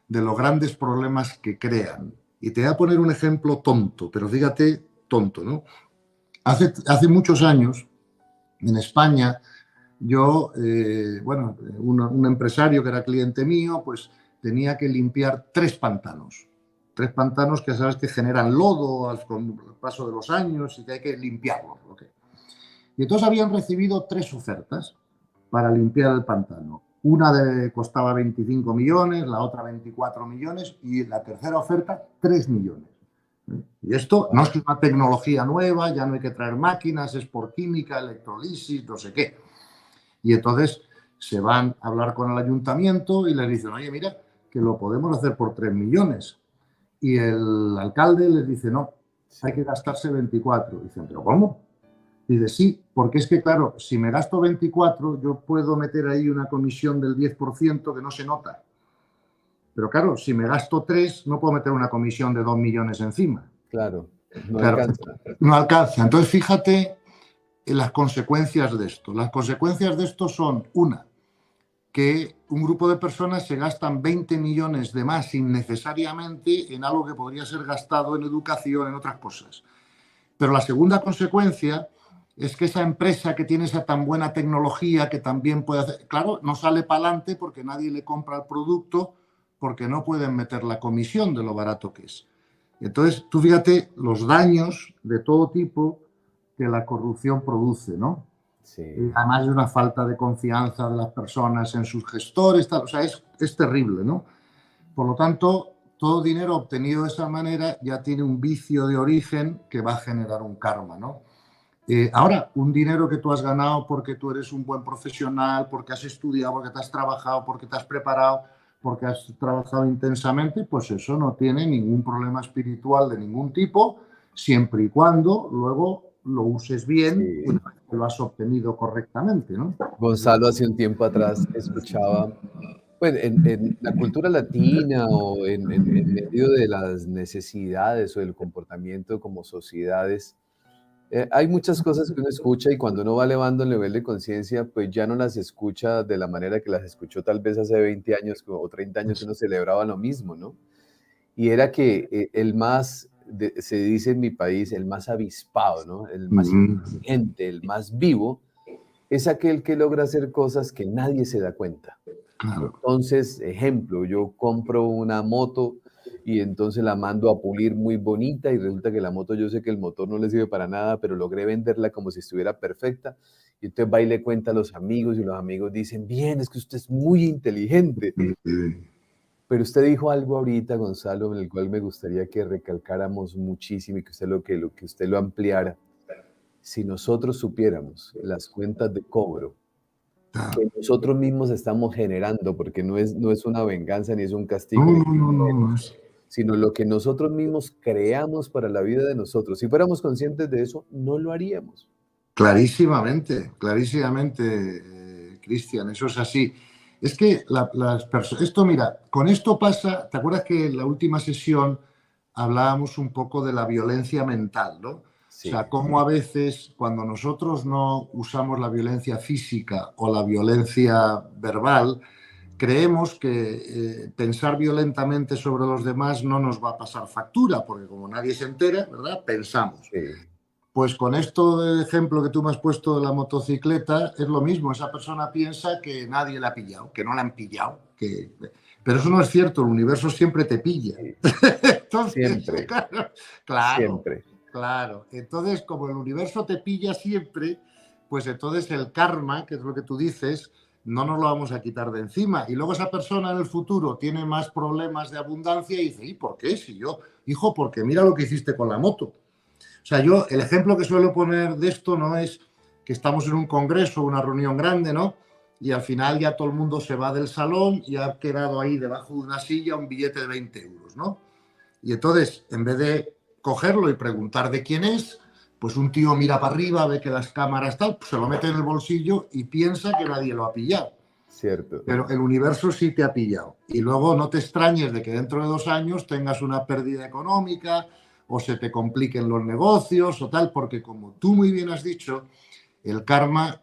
de los grandes problemas que crean. Y te voy a poner un ejemplo tonto, pero fíjate, tonto, ¿no? Hace muchos años, en España, yo, bueno, un empresario que era cliente mío, pues tenía que limpiar tres pantanos. Tres pantanos que sabes que generan lodo con el paso de los años y que hay que limpiarlos. ¿Okay? Y entonces habían recibido tres ofertas para limpiar el pantano. Costaba 25 millones, la otra 24 millones y la tercera oferta 3 millones. Y esto no es una tecnología nueva, ya no hay que traer máquinas, es por química, electrolisis, no sé qué. Y entonces se van a hablar con el ayuntamiento y les dicen, oye, mira, que lo podemos hacer por 3 millones. Y el alcalde les dice, no, hay que gastarse 24. Dicen, ¿pero cómo? Dice, sí, porque es que, claro, si me gasto 24, yo puedo meter ahí una comisión del 10% que no se nota. Pero claro, si me gasto 3, no puedo meter una comisión de 2 millones encima. Claro, no Claro, alcanza. no alcanza. Entonces, fíjate en las consecuencias de esto. Las consecuencias de esto son, una, que un grupo de personas se gastan 20 millones de más innecesariamente en algo que podría ser gastado en educación, en otras cosas. Pero la segunda consecuencia es que esa empresa que tiene esa tan buena tecnología que también puede hacer, claro, no sale para adelante porque nadie le compra el producto porque no pueden meter la comisión de lo barato que es. Entonces, tú fíjate los daños de todo tipo que la corrupción produce, ¿no? Sí. Además de una falta de confianza de las personas en sus gestores, tal, o sea, es terrible, ¿no? Por lo tanto, todo dinero obtenido de esa manera ya tiene un vicio de origen que va a generar un karma, ¿no? Ahora, un dinero que tú has ganado porque tú eres un buen profesional, porque has estudiado, porque te has trabajado, porque te has preparado, porque has trabajado intensamente, pues eso no tiene ningún problema espiritual de ningún tipo, siempre y cuando luego lo uses bien Sí. y lo has obtenido correctamente, ¿no? Gonzalo, hace un tiempo atrás escuchaba, pues en la cultura latina o en medio de las necesidades o del comportamiento como sociedades, hay muchas cosas que uno escucha y cuando uno va elevando el nivel de conciencia, pues ya no las escucha de la manera que las escuchó tal vez hace 20 años o 30 años que uno celebraba lo mismo, ¿no? Y era que el más, se dice en mi país, el más avispado, ¿no? El más inteligente, el más vivo, es aquel que logra hacer cosas que nadie se da cuenta. Claro. Entonces, ejemplo, yo compro una moto y entonces la mando a pulir muy bonita y resulta que la moto yo sé que el motor no le sirve para nada, pero logré venderla como si estuviera perfecta. Y entonces va y le cuenta a los amigos y los amigos dicen, bien, es que usted es muy inteligente. Pero usted dijo algo ahorita, Gonzalo, en el cual me gustaría que recalcáramos muchísimo y que usted lo que usted lo ampliara. Si nosotros supiéramos las cuentas de cobro que nosotros mismos estamos generando, porque no es una venganza ni es un No, castigo, ni no, no, no, no es. sino lo que nosotros mismos creamos para la vida de nosotros. Si fuéramos conscientes de eso, no lo haríamos. Clarísimamente, Cristian, eso es así. Es que las personas, esto mira, con esto pasa, ¿te acuerdas que en la última sesión hablábamos un poco de la violencia mental, ¿no? O Sí, sea, cómo a veces cuando nosotros no usamos la violencia física o la violencia verbal, creemos que pensar violentamente sobre los demás no nos va a pasar factura, porque como nadie se entera, ¿verdad? Pensamos. sí, Pues con esto de ejemplo que tú me has puesto de la motocicleta, es lo mismo. Esa persona piensa que nadie la ha pillado, que no la han pillado. Pero eso no es cierto, el universo siempre te pilla. sí, Entonces, siempre, claro, siempre. claro. Entonces, como el universo te pilla siempre, pues entonces el karma, que es lo que tú dices, no nos lo vamos a quitar de encima. Y luego esa persona en el futuro tiene más problemas de abundancia y dice, ¿y por qué? Si yo, hijo, porque mira lo que hiciste con la moto. O sea, yo el ejemplo que suelo poner de esto no es que estamos en un congreso, una reunión grande, ¿no? Y al final ya todo el mundo se va del salón y ha quedado ahí debajo de una silla un billete de 20 euros, ¿no? Y entonces, en vez de cogerlo y preguntar de quién es, pues un tío mira para arriba, ve que las cámaras tal, pues se lo mete en el bolsillo y piensa que nadie lo ha pillado. Cierto. Pero el universo sí te ha pillado. Y luego no te extrañes de que dentro de 2 años tengas una pérdida económica o se te compliquen los negocios o tal, porque como tú muy bien has dicho, el karma,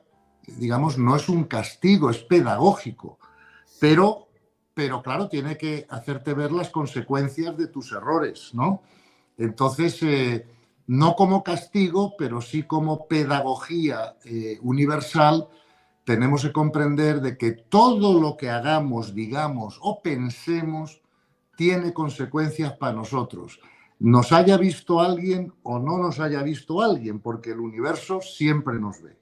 digamos, no es un castigo, es pedagógico. Pero claro, tiene que hacerte ver las consecuencias de tus errores, ¿no? Entonces, no como castigo, pero sí como pedagogía universal, tenemos que comprender de que todo lo que hagamos, digamos o pensemos tiene consecuencias para nosotros. Nos haya visto alguien o no nos haya visto alguien, porque el universo siempre nos ve.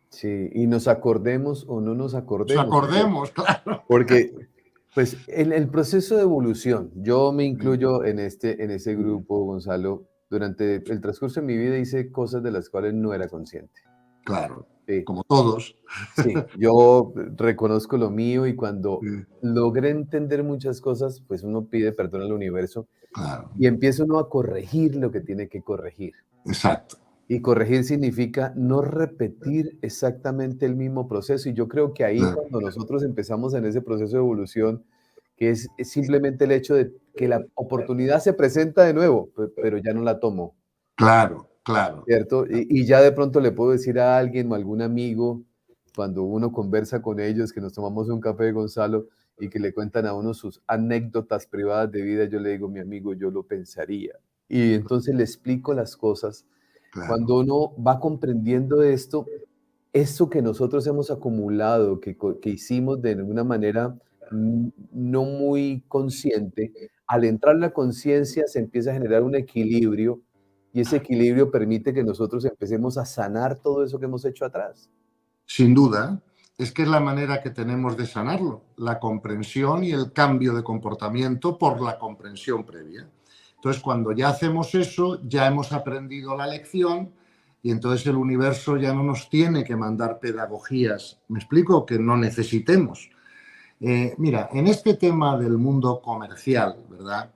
Sí, y nos acordemos o no nos Nos acordemos, acordemos, claro. porque Pues en el proceso de evolución, yo me incluyo en ese grupo, Gonzalo. Durante el transcurso de mi vida hice cosas de las cuales no era consciente. Claro, Sí, como todos. sí, yo reconozco lo mío y cuando Sí, logré entender muchas cosas, pues uno pide perdón al universo claro, y empieza uno a corregir lo que tiene que corregir. exacto. Y corregir significa no repetir exactamente el mismo proceso. Y yo creo que ahí Claro, cuando nosotros empezamos en ese proceso de evolución, que es simplemente el hecho de que la oportunidad se presenta de nuevo, pero ya no la tomo, claro, claro. ¿cierto? Y ya de pronto le puedo decir a alguien o a algún amigo, cuando uno conversa con ellos, que nos tomamos un café, Gonzalo, y que le cuentan a uno sus anécdotas privadas de vida, yo le digo, mi amigo, yo lo pensaría. Y entonces le explico las cosas. Claro. Cuando uno va comprendiendo esto, eso que nosotros hemos acumulado, que hicimos de alguna manera no muy consciente, al entrar la conciencia se empieza a generar un equilibrio y ese equilibrio permite que nosotros empecemos a sanar todo eso que hemos hecho atrás. Sin duda, es que es la manera que tenemos de sanarlo, la comprensión y el cambio de comportamiento por la comprensión previa. Entonces, cuando ya hacemos eso, ya hemos aprendido la lección y entonces el universo ya no nos tiene que mandar pedagogías, me explico, que no necesitemos. Mira, en este tema del mundo comercial, ¿verdad?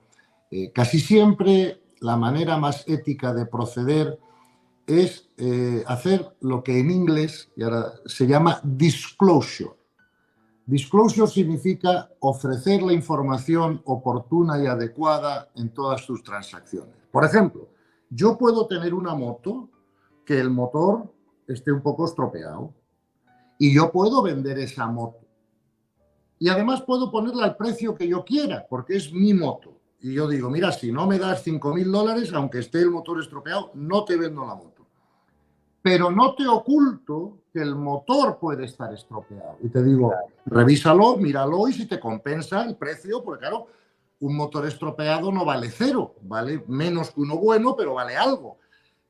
Casi siempre la manera más ética de proceder es hacer lo que en inglés y ahora se llama disclosure. Disclosure significa ofrecer la información oportuna y adecuada en todas tus transacciones. Por ejemplo, yo puedo tener una moto que el motor esté un poco estropeado y yo puedo vender esa moto. Y además puedo ponerla al precio que yo quiera, porque es mi moto. Y yo digo, mira, si no me das $5.000, aunque esté el motor estropeado, no te vendo la moto. Pero no te oculto que el motor puede estar estropeado. Y te digo, revísalo, míralo y si te compensa el precio, porque claro, un motor estropeado no vale cero, vale menos que uno bueno, pero vale algo.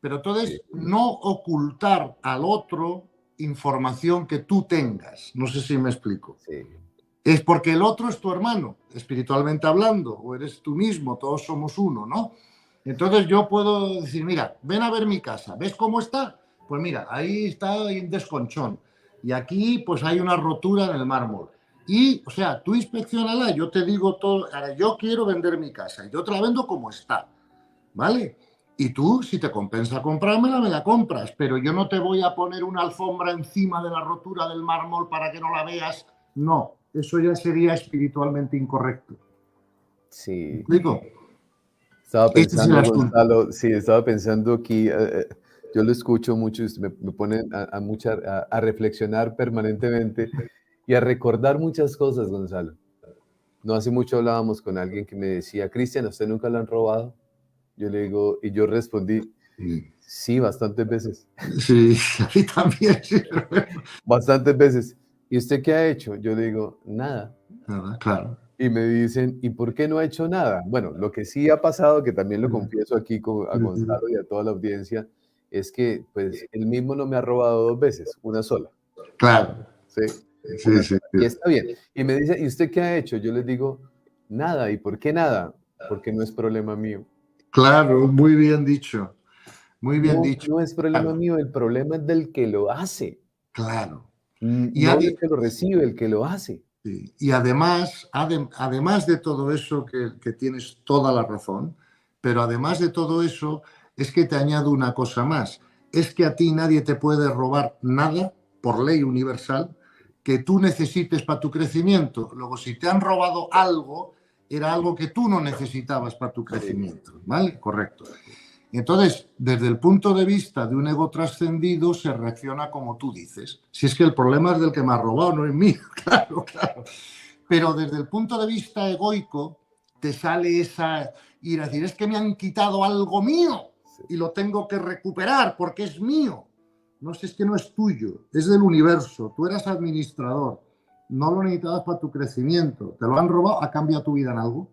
Pero Sí, entonces, no ocultar al otro información que tú tengas. No sé si me explico. sí, Es porque el otro es tu hermano, espiritualmente hablando, o eres tú mismo, todos somos uno, ¿no? Entonces yo puedo decir, mira, ven a ver mi casa, ¿ves cómo está? Pues mira, ahí está un desconchón y aquí pues hay una rotura en el mármol. Y, o sea, tú inspeccionala, yo te digo todo, ahora yo quiero vender mi casa y yo te la vendo como está, ¿vale? Y tú, si te compensa comprármela, me la compras, pero yo no te voy a poner una alfombra encima de la rotura del mármol para que no la veas. No, eso ya sería espiritualmente incorrecto. ¿Me sí. explico? Estaba Este es el pensando, asunto. Gonzalo, sí, estaba pensando aquí, yo lo escucho mucho, y me pone a reflexionar permanentemente y a recordar muchas cosas, Gonzalo. No hace mucho hablábamos con alguien que me decía, Cristian, ¿a usted nunca lo han robado? Yo le digo, y yo respondí, sí, bastantes veces, Sí, a mí también. Sí. bastantes veces. ¿Y usted qué ha hecho? Yo le digo, nada. Claro. Y me dicen, ¿y por qué no ha hecho nada? Bueno, lo que sí ha pasado, que también lo confieso aquí a Gonzalo y a toda la audiencia, es que pues él mismo no me ha robado dos veces, una sola, Claro. ¿sí? Sí, Una sí, sola. sí. Y está bien. Y me dice, ¿y usted qué ha hecho? Yo les digo, nada. ¿Y por qué nada? Porque no es problema mío. Claro, muy bien dicho. Muy bien No, dicho. no es problema Claro, mío, el problema es del que lo hace, claro. Y, no del que lo recibe, el que lo hace. sí, y además, además de todo eso, que tienes toda la razón, pero además de todo eso, es que te añado una cosa más. Es que a ti nadie te puede robar nada por ley universal que tú necesites para tu crecimiento. Luego, si te han robado algo, era algo que tú no necesitabas para tu Sí, crecimiento. ¿Vale? Correcto. Entonces, desde el punto de vista de un ego trascendido, se reacciona como tú dices. Si es que el problema es del que me ha robado, no es mío, claro, claro. Pero desde el punto de vista egoico, te sale esa ira, decir, es que me han quitado algo mío sí. y lo tengo que recuperar porque es mío. No sé, es que no es tuyo, es del universo. Tú eras administrador, no lo necesitabas para tu crecimiento. ¿Te lo han robado? ¿Ha cambiado tu vida en algo?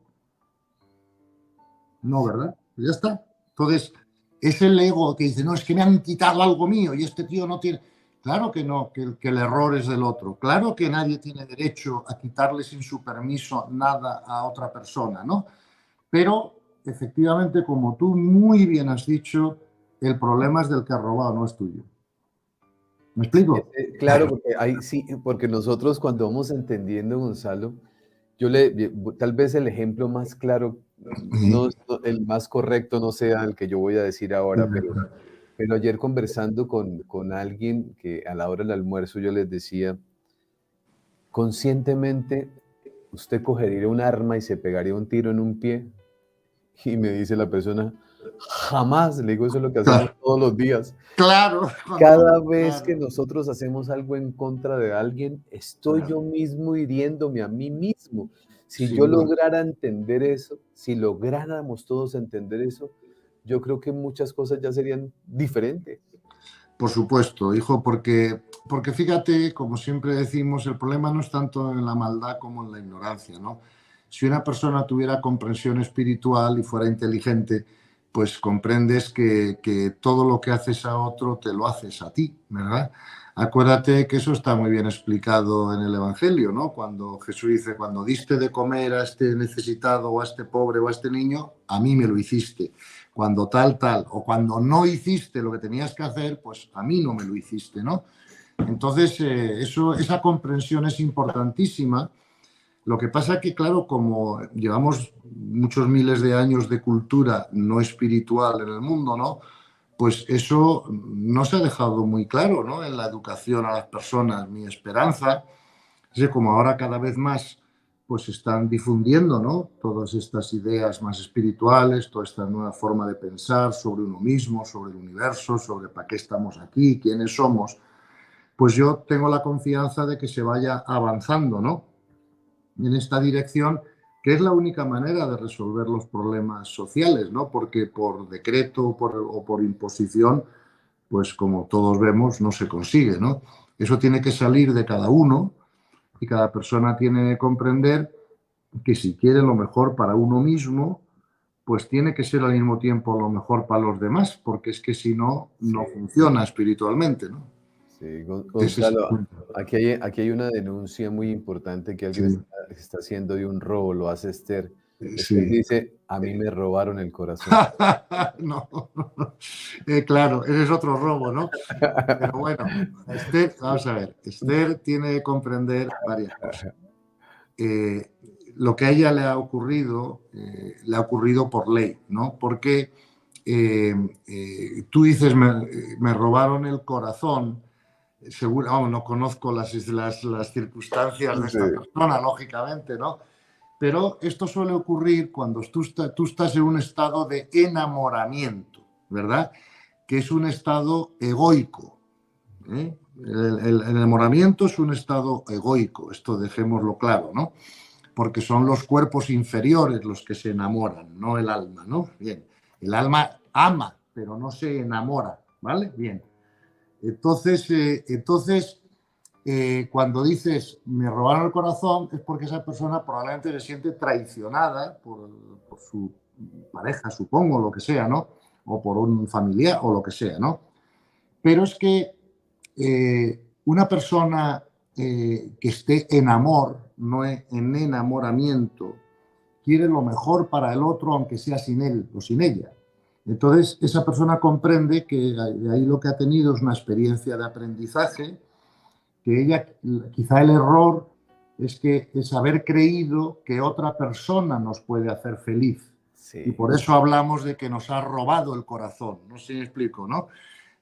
No, ¿verdad? Pues ya está. Entonces, es el ego que dice, no, es que me han quitado algo mío y este tío no tiene... Claro que no, que el error es del otro. Claro que nadie tiene derecho a quitarle sin su permiso nada a otra persona, ¿no? Pero, efectivamente, como tú muy bien has dicho, el problema es del que ha robado, no es tuyo. ¿Me Sí, explico? claro, porque sí, porque nosotros cuando vamos entendiendo, Gonzalo, tal vez el ejemplo más claro, Sí. el más correcto no sea el que yo voy a decir ahora, pero ayer conversando con alguien que a la hora del almuerzo yo les decía, conscientemente, ¿usted cogería un arma y se pegaría un tiro en un pie? Y me dice la persona, jamás, le digo, eso es lo que hacemos Claro, todos los días. claro, Cada vez que claro, nosotros hacemos algo en contra de alguien, estoy claro, yo mismo hiriéndome a mí mismo. Si yo sin duda. lograra entender eso, si lográramos todos entender eso, yo creo que muchas cosas ya serían diferentes. Por supuesto, hijo, porque fíjate, como siempre decimos, el problema no es tanto en la maldad como en la ignorancia, ¿no? Si una persona tuviera comprensión espiritual y fuera inteligente, pues comprendes que todo lo que haces a otro te lo haces a ti, ¿verdad? Acuérdate que eso está muy bien explicado en el Evangelio, ¿no? Cuando Jesús dice, cuando diste de comer a este necesitado o a este pobre o a este niño, a mí me lo hiciste. Cuando tal, o cuando no hiciste lo que tenías que hacer, pues a mí no me lo hiciste, ¿no? Entonces, esa comprensión es importantísima. Lo que pasa es que, claro, como llevamos muchos miles de años de cultura no espiritual en el mundo, ¿no? Pues eso no se ha dejado muy claro, ¿no? En la educación a las personas. Mi esperanza es que como ahora cada vez más pues se están difundiendo, ¿no? Todas estas ideas más espirituales, toda esta nueva forma de pensar sobre uno mismo, sobre el universo, sobre para qué estamos aquí, quiénes somos, pues yo tengo la confianza de que se vaya avanzando, ¿no? En esta dirección, que es la única manera de resolver los problemas sociales, ¿no? Porque por decreto o por imposición, pues como todos vemos, no se consigue, ¿no? Eso tiene que salir de cada uno y cada persona tiene que comprender que si quiere lo mejor para uno mismo, pues tiene que ser al mismo tiempo lo mejor para los demás, porque es que si no, Sí, no funciona espiritualmente, ¿no? sí, Ese es el Gonzalo, punto. aquí hay una denuncia muy importante que alguien Sí, está haciendo de un robo, lo hace Esther. Esther sí. dice, a mí me robaron el corazón. No, claro, ese es otro robo, ¿no? Pero bueno, Esther, vamos a ver, Esther tiene que comprender varias cosas. Eh, lo que a ella le ha ocurrido por ley, ¿no? Porque tú dices, me robaron el corazón, seguro, vamos, no conozco las circunstancias de Sí, esta persona, lógicamente, ¿no? Pero esto suele ocurrir cuando tú estás en un estado de enamoramiento, ¿verdad? Que es un estado egoico. ¿Eh? El enamoramiento es un estado egoico, esto dejémoslo claro, ¿no? Porque son los cuerpos inferiores los que se enamoran, no el alma, ¿no? Bien, el alma ama, pero no se enamora, ¿vale? Bien. Entonces, cuando dices me robaron el corazón, es porque esa persona probablemente se siente traicionada por su pareja, supongo, lo que sea, ¿no? O por un familiar o lo que sea, ¿no? Pero es que una persona que esté en amor, no en enamoramiento, quiere lo mejor para el otro, aunque sea sin él o sin ella. Entonces, esa persona comprende que de ahí lo que ha tenido es una experiencia de aprendizaje, que ella, quizá el error es haber creído que otra persona nos puede hacer feliz. Y sí. por eso hablamos de que nos ha robado el corazón. No sé si me explico, ¿no?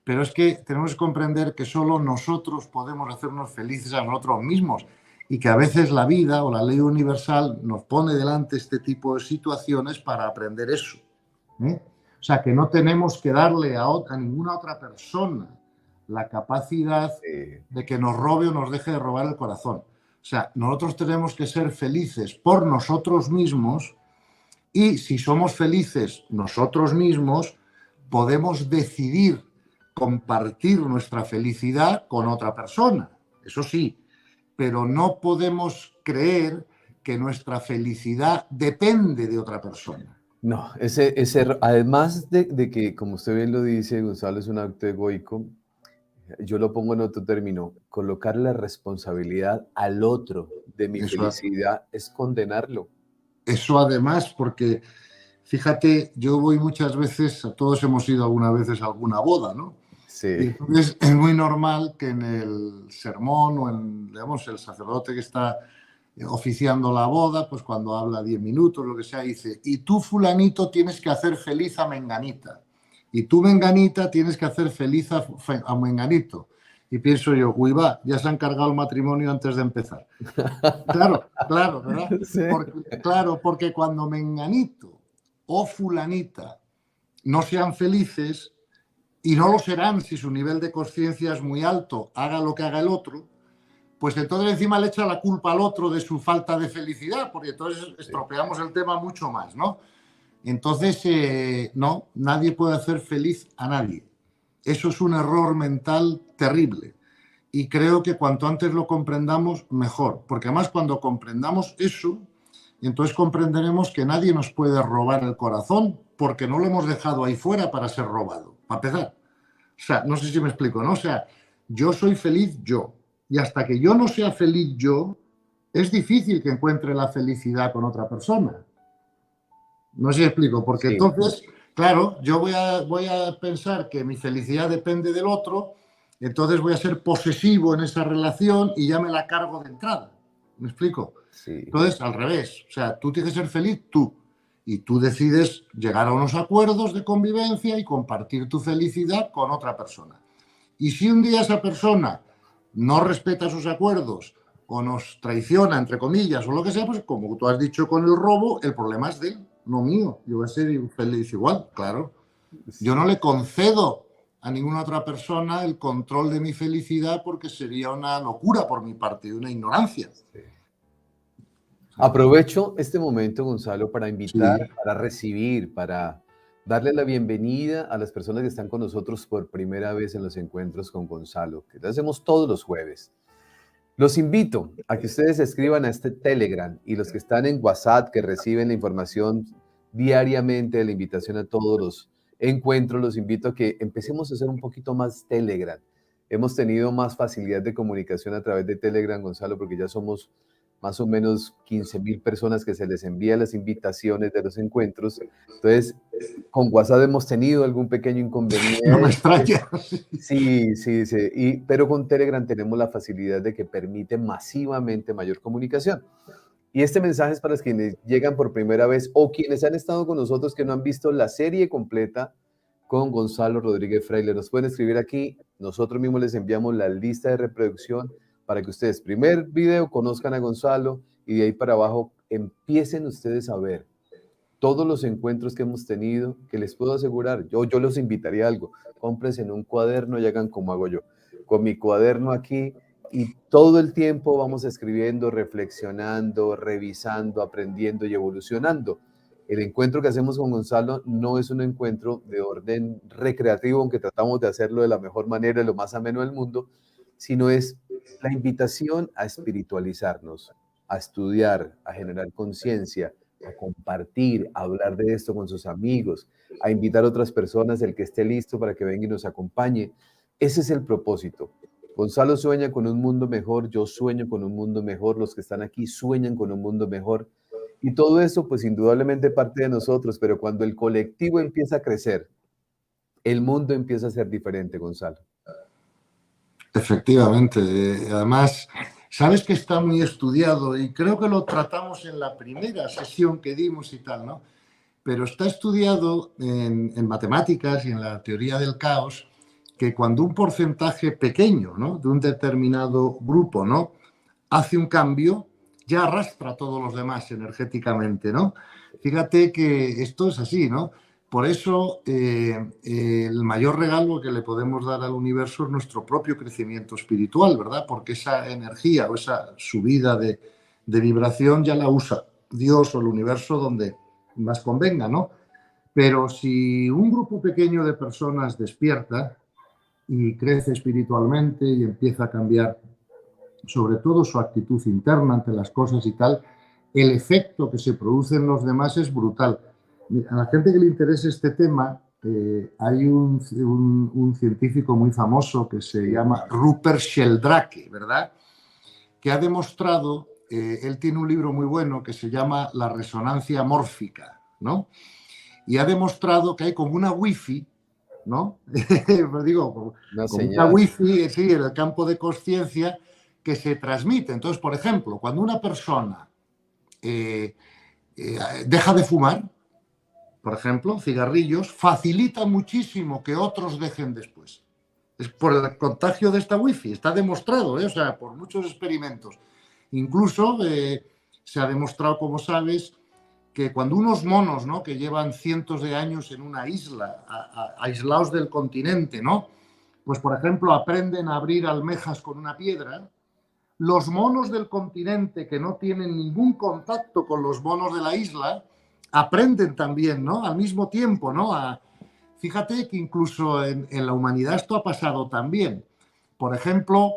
Pero es que tenemos que comprender que solo nosotros podemos hacernos felices a nosotros mismos y que a veces la vida o la ley universal nos pone delante este tipo de situaciones para aprender eso. ¿Eh? O sea, que no tenemos que darle a ninguna otra persona la capacidad Sí. de que nos robe o nos deje de robar el corazón. O sea, nosotros tenemos que ser felices por nosotros mismos y si somos felices nosotros mismos, podemos decidir compartir nuestra felicidad con otra persona. Eso sí, pero no podemos creer que nuestra felicidad depende de otra persona. No, además de que, como usted bien lo dice, Gonzalo, es un acto egoico, yo lo pongo en otro término, colocar la responsabilidad al otro de mi Eso, felicidad es condenarlo. eso además, porque fíjate, yo voy muchas veces, todos hemos ido algunas veces a alguna boda, ¿no? Y Sí, entonces es muy normal que en el sermón o en, digamos, el sacerdote que está oficiando la boda, pues cuando habla 10 minutos, lo que sea, dice, y tú fulanito tienes que hacer feliz a Menganita, y tú Menganita tienes que hacer feliz a Menganito. Y pienso yo, uy, va, ya se han cargado el matrimonio antes de empezar. Claro, claro, ¿verdad? sí, Claro, porque cuando Menganito o fulanita no sean felices, y no lo serán si su nivel de conciencia es muy alto, haga lo que haga el otro, pues entonces encima le echa la culpa al otro de su falta de felicidad, porque entonces sí, estropeamos el tema mucho más, ¿no? Entonces, no, nadie puede hacer feliz a nadie. Eso es un error mental terrible. Y creo que cuanto antes lo comprendamos, mejor. Porque además cuando comprendamos eso, entonces comprenderemos que nadie nos puede robar el corazón porque no lo hemos dejado ahí fuera para ser robado, para empezar. O sea, no sé si me explico, ¿no? O sea, yo soy feliz yo. Y hasta que yo no sea feliz yo, es difícil que encuentre la felicidad con otra persona. No sé si me explico, porque sí, entonces, claro, yo voy a pensar que mi felicidad depende del otro, entonces voy a ser posesivo en esa relación y ya me la cargo de entrada. ¿Me explico? sí. Entonces, al revés, o sea, tú tienes que ser feliz tú y tú decides llegar a unos acuerdos de convivencia y compartir tu felicidad con otra persona. Y si un día esa persona no respeta sus acuerdos o nos traiciona, entre comillas, o lo que sea, pues como tú has dicho con el robo, el problema es de él, no mío. Yo voy a ser feliz igual, claro. Yo no le concedo a ninguna otra persona el control de mi felicidad porque sería una locura por mi parte, una ignorancia. Sí. Aprovecho este momento, Gonzalo, para invitar, Sí, para recibir, para darle la bienvenida a las personas que están con nosotros por primera vez en los encuentros con Gonzalo, que lo hacemos todos los jueves. Los invito a que ustedes escriban a este Telegram y los que están en WhatsApp, que reciben la información diariamente de la invitación a todos los encuentros, los invito a que empecemos a hacer un poquito más Telegram. Hemos tenido más facilidad de comunicación a través de Telegram, Gonzalo, porque ya somos más o menos 15.000 personas que se les envían las invitaciones de los encuentros. Entonces, con WhatsApp hemos tenido algún pequeño no me inconveniente. extraña. Sí, sí, sí. Pero con Telegram tenemos la facilidad de que permite masivamente mayor comunicación. Y este mensaje es para los quienes llegan por primera vez o quienes han estado con nosotros que no han visto la serie completa con Gonzalo Rodríguez Freire. Nos pueden escribir aquí, nosotros mismos les enviamos la lista de reproducción para que ustedes, primer video, conozcan a Gonzalo y de ahí para abajo empiecen ustedes a ver todos los encuentros que hemos tenido, que les puedo asegurar, yo los invitaría a algo, cómprense en un cuaderno y hagan como hago yo, con mi cuaderno aquí y todo el tiempo vamos escribiendo, reflexionando, revisando, aprendiendo y evolucionando. El encuentro que hacemos con Gonzalo no es un encuentro de orden recreativo, aunque tratamos de hacerlo de la mejor manera, lo más ameno del mundo, sino es la invitación a espiritualizarnos, a estudiar, a generar conciencia, a compartir, a hablar de esto con sus amigos, a invitar a otras personas, el que esté listo para que venga y nos acompañe. Ese es el propósito. Gonzalo sueña con un mundo mejor, yo sueño con un mundo mejor, los que están aquí sueñan con un mundo mejor. Y todo eso, pues indudablemente parte de nosotros, pero cuando el colectivo empieza a crecer, el mundo empieza a ser diferente, Gonzalo. Efectivamente. Además, sabes que está muy estudiado y creo que lo tratamos en la primera sesión que dimos y tal, ¿no? Pero está estudiado en matemáticas y en la teoría del caos que cuando un porcentaje pequeño, ¿no?, de un determinado grupo, ¿no?, hace un cambio, ya arrastra a todos los demás energéticamente, ¿no? Fíjate que esto es así, ¿no? Por eso el mayor regalo que le podemos dar al universo es nuestro propio crecimiento espiritual, ¿verdad? Porque esa energía o esa subida de vibración ya la usa Dios o el universo donde más convenga, ¿no? Pero si un grupo pequeño de personas despierta y crece espiritualmente y empieza a cambiar sobre todo su actitud interna ante las cosas y tal, el efecto que se produce en los demás es brutal. A la gente que le interese este tema, hay un científico muy famoso que se llama Rupert Sheldrake, ¿verdad? Que ha demostrado, él tiene un libro muy bueno que se llama La resonancia mórfica, ¿no? Y ha demostrado que hay como una wifi, ¿no? Pues digo, como una wifi, sí, en el campo de consciencia que se transmite. Entonces, por ejemplo, cuando una persona deja de fumar, por ejemplo, cigarrillos, facilita muchísimo que otros dejen después. Es por el contagio de esta wifi, está demostrado, o sea, por muchos experimentos. Incluso se ha demostrado, como sabes, que cuando unos monos, ¿no?, que llevan cientos de años en una isla, aislados del continente, ¿no?, pues por ejemplo aprenden a abrir almejas con una piedra, los monos del continente que no tienen ningún contacto con los monos de la isla aprenden también, ¿no?, al mismo tiempo, ¿no? Fíjate que incluso en la humanidad esto ha pasado también. Por ejemplo,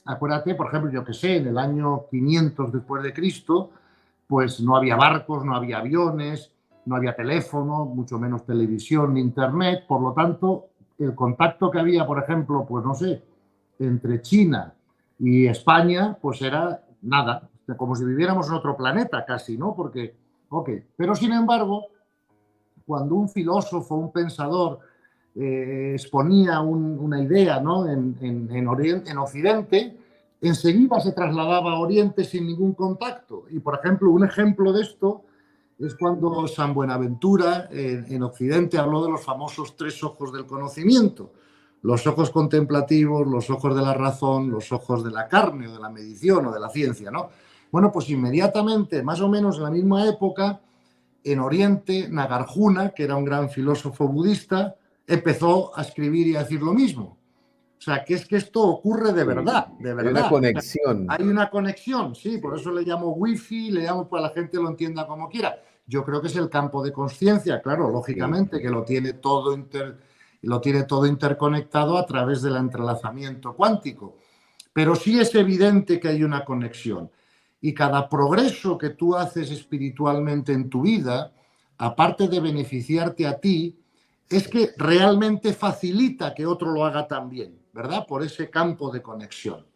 acuérdate, por ejemplo, yo que sé, en el año 500 después de Cristo, pues no había barcos, no había aviones, no había teléfono, mucho menos televisión ni internet. Por lo tanto, el contacto que había, por ejemplo, pues no sé, entre China y España, pues era nada, como si viviéramos en otro planeta casi, ¿no? Porque, ok, pero sin embargo, cuando un filósofo, un pensador exponía una idea, ¿no?, en Occidente, enseguida se trasladaba a Oriente sin ningún contacto. Y, por ejemplo, un ejemplo de esto es cuando San Buenaventura en Occidente habló de los famosos 3 ojos del conocimiento: los ojos contemplativos, los ojos de la razón, los ojos de la carne o de la medición o de la ciencia, ¿no? Bueno, pues inmediatamente, más o menos en la misma época, en Oriente, Nagarjuna, que era un gran filósofo budista, empezó a escribir y a decir lo mismo. O sea, que es que esto ocurre de verdad, de verdad. Hay una conexión. Hay una conexión, sí, por eso le llamo wifi, le llamo para que la gente lo entienda como quiera. Yo creo que es el campo de consciencia, claro, lógicamente, que lo tiene todo interconectado a través del entrelazamiento cuántico. Pero sí es evidente que hay una conexión. Y cada progreso que tú haces espiritualmente en tu vida, aparte de beneficiarte a ti, es que realmente facilita que otro lo haga también, ¿verdad? Por ese campo de conexión.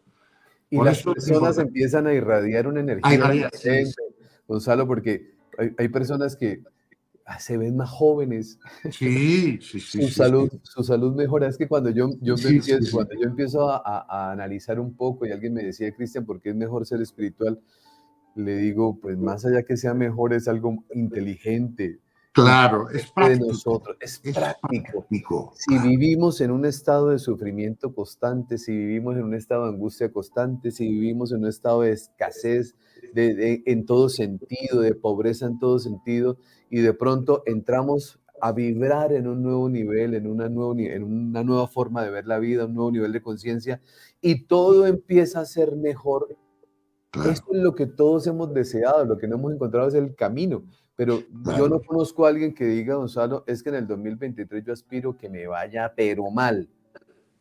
Y las personas empiezan a irradiar una energía diferente, Gonzalo, porque hay personas que se ven más jóvenes. Sí. Su salud mejora. Es que cuando yo empiezo a analizar un poco y alguien me decía, Cristian, ¿por qué es mejor ser espiritual? Le digo, pues más allá que sea mejor, es algo inteligente. Claro, es práctico. De nosotros, es práctico. Si claro. vivimos en un estado de sufrimiento constante, si vivimos en un estado de angustia constante, si vivimos en un estado de escasez en todo sentido, de pobreza en todo sentido, y de pronto entramos a vibrar en un nuevo nivel, en una nueva forma de ver la vida, un nuevo nivel de conciencia, y todo empieza a ser mejor. Claro. Eso es lo que todos hemos deseado, lo que no hemos encontrado es el camino. Pero yo no conozco a alguien que diga, Gonzalo, es que en el 2023 yo aspiro que me vaya pero mal.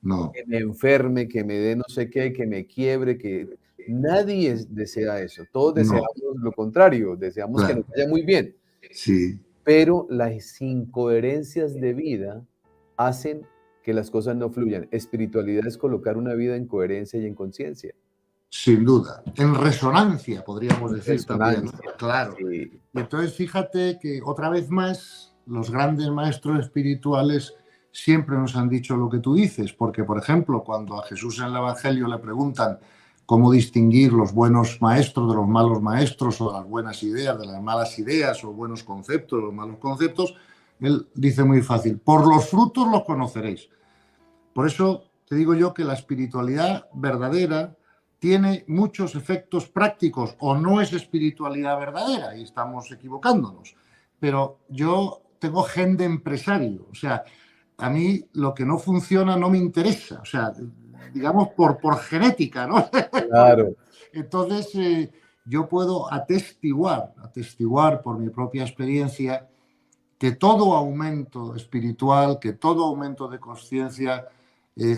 No. Que me enferme, que me dé no sé qué, que me quiebre, que nadie desea eso. Todos deseamos lo contrario, deseamos que nos vaya muy bien. Sí. Pero las incoherencias de vida hacen que las cosas no fluyan. Espiritualidad es colocar una vida en coherencia y en conciencia. Sin duda. En resonancia, podríamos decir también. Claro. Sí. Y entonces fíjate que otra vez más los grandes maestros espirituales siempre nos han dicho lo que tú dices, porque por ejemplo cuando a Jesús en el Evangelio le preguntan cómo distinguir los buenos maestros de los malos maestros, o las buenas ideas de las malas ideas, o buenos conceptos de los malos conceptos, él dice muy fácil: por los frutos los conoceréis. Por eso te digo yo que la espiritualidad verdadera tiene muchos efectos prácticos, o no es espiritualidad verdadera y estamos equivocándonos. Pero yo tengo gen de empresario, o sea, a mí lo que no funciona no me interesa, o sea, digamos por genética, ¿no? Claro. Entonces, yo puedo atestiguar por mi propia experiencia que todo aumento espiritual, que todo aumento de conciencia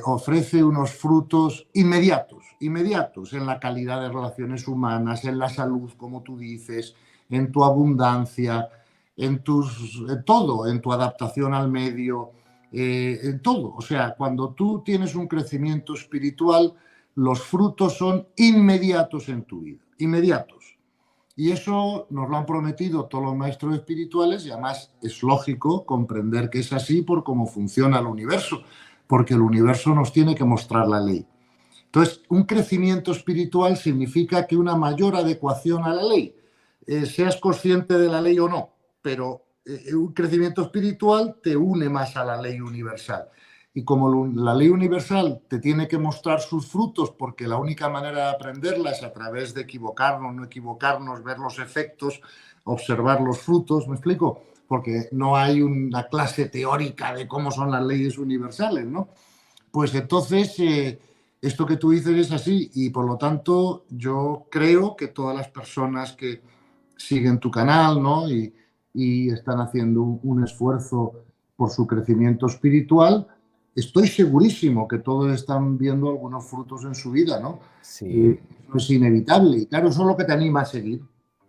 ofrece unos frutos inmediatos en la calidad de relaciones humanas, en la salud, como tú dices, en tu abundancia, en todo, en tu adaptación al medio, en todo. O sea, cuando tú tienes un crecimiento espiritual, los frutos son inmediatos en tu vida, inmediatos. Y eso nos lo han prometido todos los maestros espirituales y además es lógico comprender que es así por cómo funciona el universo, porque el universo nos tiene que mostrar la ley. Entonces, un crecimiento espiritual significa que una mayor adecuación a la ley, seas consciente de la ley o no, pero un crecimiento espiritual te une más a la ley universal. Y como la ley universal te tiene que mostrar sus frutos, porque la única manera de aprenderla es a través de equivocarnos, no equivocarnos, ver los efectos, observar los frutos, ¿me explico? Porque no hay una clase teórica de cómo son las leyes universales, ¿no? Pues entonces, esto que tú dices es así y por lo tanto yo creo que todas las personas que siguen tu canal, ¿no? y están haciendo un esfuerzo por su crecimiento espiritual, estoy segurísimo que todos están viendo algunos frutos en su vida, ¿no? Sí, Eso es inevitable y claro, eso es lo que te anima a seguir,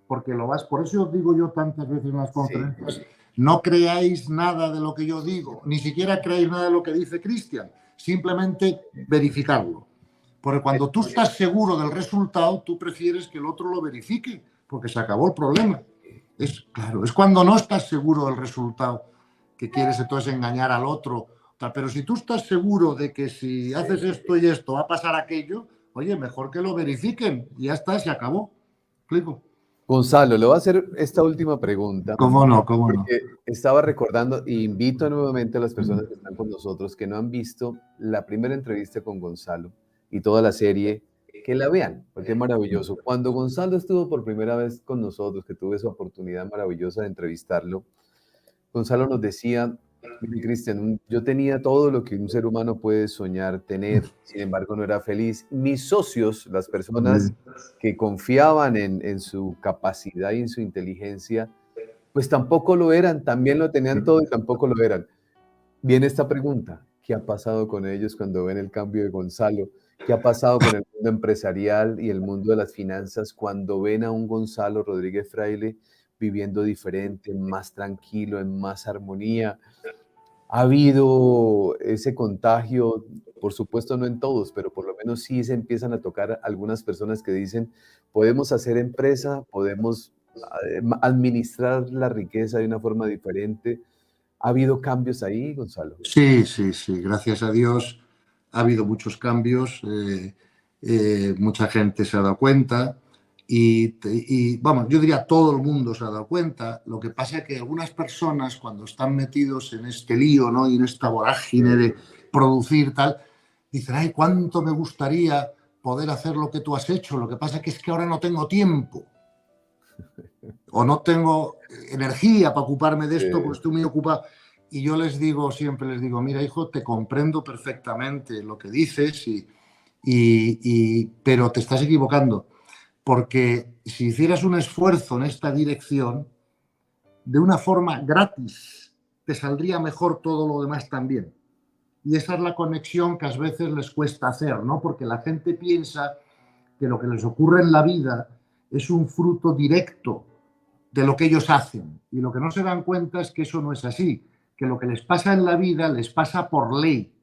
porque lo vas, por eso os digo yo tantas veces en las sí, conferencias, no creáis nada de lo que yo digo, ni siquiera creáis nada de lo que dice Cristian, simplemente verificarlo. Porque cuando tú estás seguro del resultado, tú prefieres que el otro lo verifique, porque se acabó el problema. Claro, es cuando no estás seguro del resultado que quieres entonces engañar al otro. Pero si tú estás seguro de que si haces esto y esto va a pasar aquello, oye, mejor que lo verifiquen y ya está, se acabó. ¿Explico? Gonzalo, le voy a hacer esta última pregunta, ¿Cómo no? ¿Cómo no? porque estaba recordando e invito nuevamente a las personas que están con nosotros que no han visto la primera entrevista con Gonzalo y toda la serie, que la vean, porque es maravilloso. Cuando Gonzalo estuvo por primera vez con nosotros, que tuve esa oportunidad maravillosa de entrevistarlo, Gonzalo nos decía, mire, Cristian, yo tenía todo lo que un ser humano puede soñar tener, sin embargo no era feliz. Mis socios, las personas que confiaban en su capacidad y en su inteligencia, pues tampoco lo eran, también lo tenían todo y tampoco lo eran. Viene esta pregunta, ¿qué ha pasado con ellos cuando ven el cambio de Gonzalo? ¿Qué ha pasado con el mundo empresarial y el mundo de las finanzas cuando ven a un Gonzalo Rodríguez Fraile viviendo diferente, más tranquilo, en más armonía? ¿Ha habido ese contagio? Por supuesto, no en todos, pero por lo menos sí se empiezan a tocar algunas personas que dicen, podemos hacer empresa, podemos administrar la riqueza de una forma diferente. ¿Ha habido cambios ahí, Gonzalo? Sí, sí, sí. Gracias a Dios ha habido muchos cambios. Mucha gente se ha dado cuenta vamos, yo diría todo el mundo se ha dado cuenta. Lo que pasa es que algunas personas cuando están metidos en este lío, ¿no? y en esta vorágine de producir tal, dicen, ay, cuánto me gustaría poder hacer lo que tú has hecho. Lo que pasa es que ahora no tengo tiempo o no tengo energía para ocuparme de esto porque estoy muy ocupado. Y yo les digo, siempre les digo, mira, hijo, te comprendo perfectamente lo que dices, pero te estás equivocando. Porque si hicieras un esfuerzo en esta dirección, de una forma gratis, te saldría mejor todo lo demás también. Y esa es la conexión que a veces les cuesta hacer, ¿no? Porque la gente piensa que lo que les ocurre en la vida es un fruto directo de lo que ellos hacen. Y lo que no se dan cuenta es que eso no es así, que lo que les pasa en la vida les pasa por ley.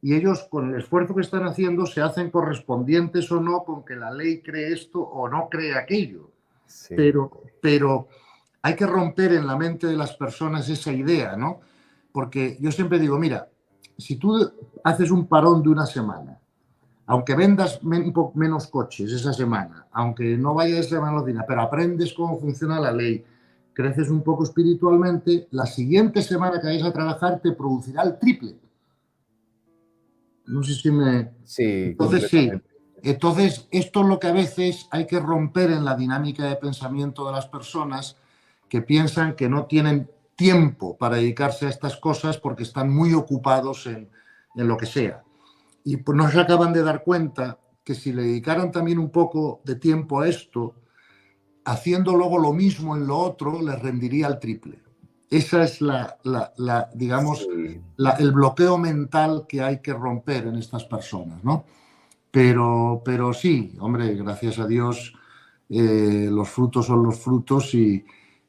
Y ellos, con el esfuerzo que están haciendo, se hacen correspondientes o no con que la ley cree esto o no cree aquello. Sí. Pero hay que romper en la mente de las personas esa idea, ¿no? Porque yo siempre digo, mira, si tú haces un parón de una semana, aunque vendas menos coches esa semana, aunque no vayas esa semana a la oficina, pero aprendes cómo funciona la ley, creces un poco espiritualmente, la siguiente semana que vayas a trabajar te producirá el triple. No sé si me... Sí, Entonces, sí. completamente. Entonces, esto es lo que a veces hay que romper en la dinámica de pensamiento de las personas que piensan que no tienen tiempo para dedicarse a estas cosas porque están muy ocupados en lo que sea. Y pues no se acaban de dar cuenta que si le dedicaran también un poco de tiempo a esto, haciendo luego lo mismo en lo otro, les rendiría el triple. Esa es digamos, Sí. el bloqueo mental que hay que romper en estas personas, ¿no? Pero sí, hombre, gracias a Dios, los frutos son los frutos y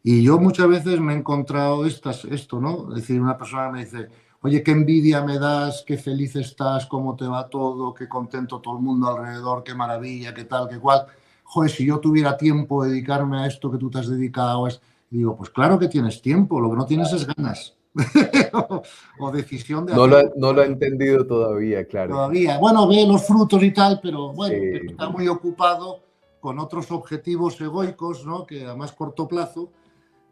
Y yo muchas veces me he encontrado esto, ¿no? Es decir, una persona me dice, oye, qué envidia me das, qué feliz estás, cómo te va todo, qué contento todo el mundo alrededor, qué maravilla, qué tal, qué cual. Joder, si yo tuviera tiempo de dedicarme a esto que tú te has dedicado, y digo, pues claro que tienes tiempo, lo que no tienes es ganas o decisión de hacerlo. No lo ha entendido todavía, claro. Todavía, bueno, ve los frutos y tal, pero bueno, que Sí. está muy ocupado con otros objetivos egoicos, ¿no? Que a más corto plazo.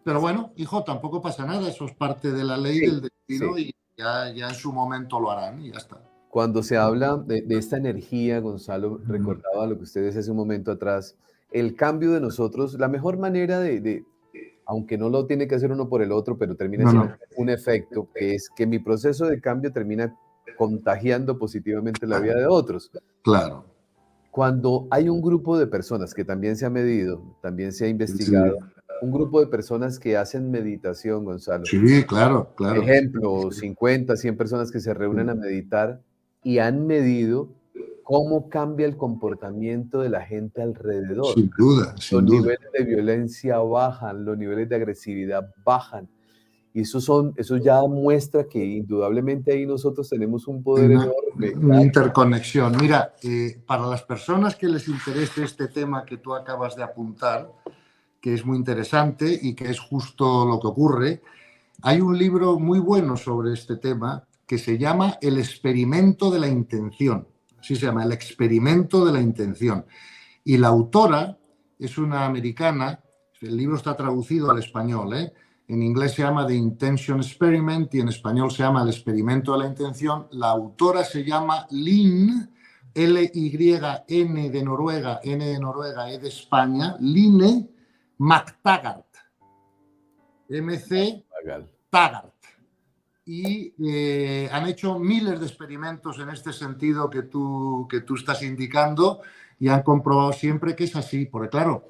Pero bueno, hijo, tampoco pasa nada, eso es parte de la ley Sí, del destino sí. y ya en su momento lo harán y ya está. Cuando se habla de esta energía, Gonzalo, Mm. recordaba lo que usted decía hace un momento atrás, el cambio de nosotros, la mejor manera aunque no lo tiene que hacer uno por el otro, pero termina No, siendo no, un efecto, que es que mi proceso de cambio termina contagiando positivamente la vida de otros. claro. Cuando hay un grupo de personas que también se ha medido, también se ha Sí, investigado, un grupo de personas que hacen meditación, Gonzalo, sí, claro, claro. ejemplo, 50, 100 personas que se reúnen a meditar y han medido cómo cambia el comportamiento de la gente alrededor. Sin duda, Los sin duda. niveles de violencia bajan, los niveles de agresividad bajan. Y eso ya muestra que indudablemente ahí nosotros tenemos un Hay poder enorme. una interconexión. Mira, para las personas que les interese este tema que tú acabas de apuntar, que es muy interesante y que es justo lo que ocurre, hay un libro muy bueno sobre este tema que se llama El experimento de la intención. Así se llama, El experimento de la intención. Y la autora es una americana, el libro está traducido al español, ¿eh? En inglés se llama The Intention Experiment y en español se llama El experimento de la intención. La autora se llama Lynn, L-Y-N de Noruega, N de Noruega, E de España, Line McTaggart, M-C Taggart. Y han hecho miles de experimentos en este sentido que tú estás indicando y han comprobado siempre que es así, porque claro,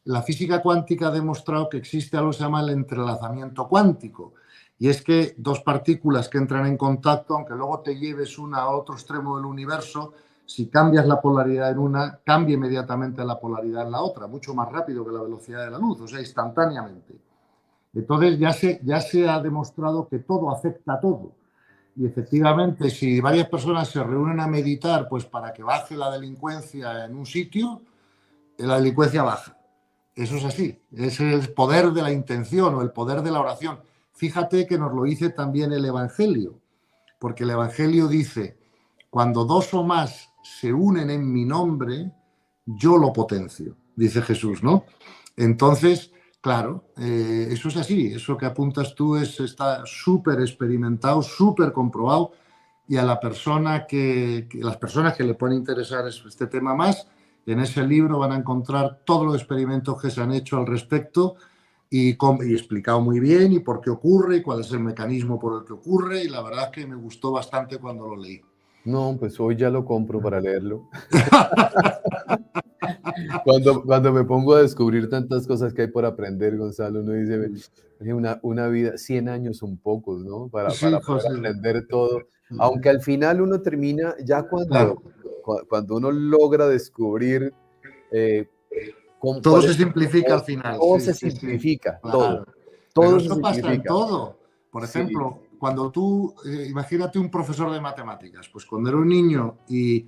la física cuántica ha demostrado que existe algo que se llama el entrelazamiento cuántico, y es que dos partículas que entran en contacto, aunque luego te lleves una a otro extremo del universo, si cambias la polaridad en una, cambia inmediatamente la polaridad en la otra, mucho más rápido que la velocidad de la luz, o sea, instantáneamente. Entonces ya se ha demostrado que todo afecta a todo. Y efectivamente, si varias personas se reúnen a meditar, pues para que baje la delincuencia en un sitio, la delincuencia baja. Eso es así. Es el poder de la intención o el poder de la oración. Fíjate que nos lo dice también el Evangelio, porque el Evangelio dice, cuando dos o más se unen en mi nombre, yo lo potencio, dice Jesús, ¿no? Entonces, claro, eso es así, eso que apuntas tú está súper experimentado, súper comprobado, y a la persona las personas que le pueden interesar este tema más, en ese libro van a encontrar todos los experimentos que se han hecho al respecto y explicado muy bien y por qué ocurre y cuál es el mecanismo por el que ocurre, y la verdad es que me gustó bastante cuando lo leí. No, pues hoy ya lo compro para leerlo. Cuando me pongo a descubrir tantas cosas que hay por aprender, Gonzalo, uno dice, "Oye, una vida, 100 años son pocos, ¿no? Sí, Para poder José. aprender todo". Aunque al final uno termina, ya Claro, cuando uno logra descubrir eh, todo cuál es se el simplifica al propósito, final, todo sí, se sí, sí, simplifica, todo, claro. Pero todo se eso pasa en simplifica. todo. Por Sí, ejemplo, cuando tú, imagínate un profesor de matemáticas, pues cuando era un niño y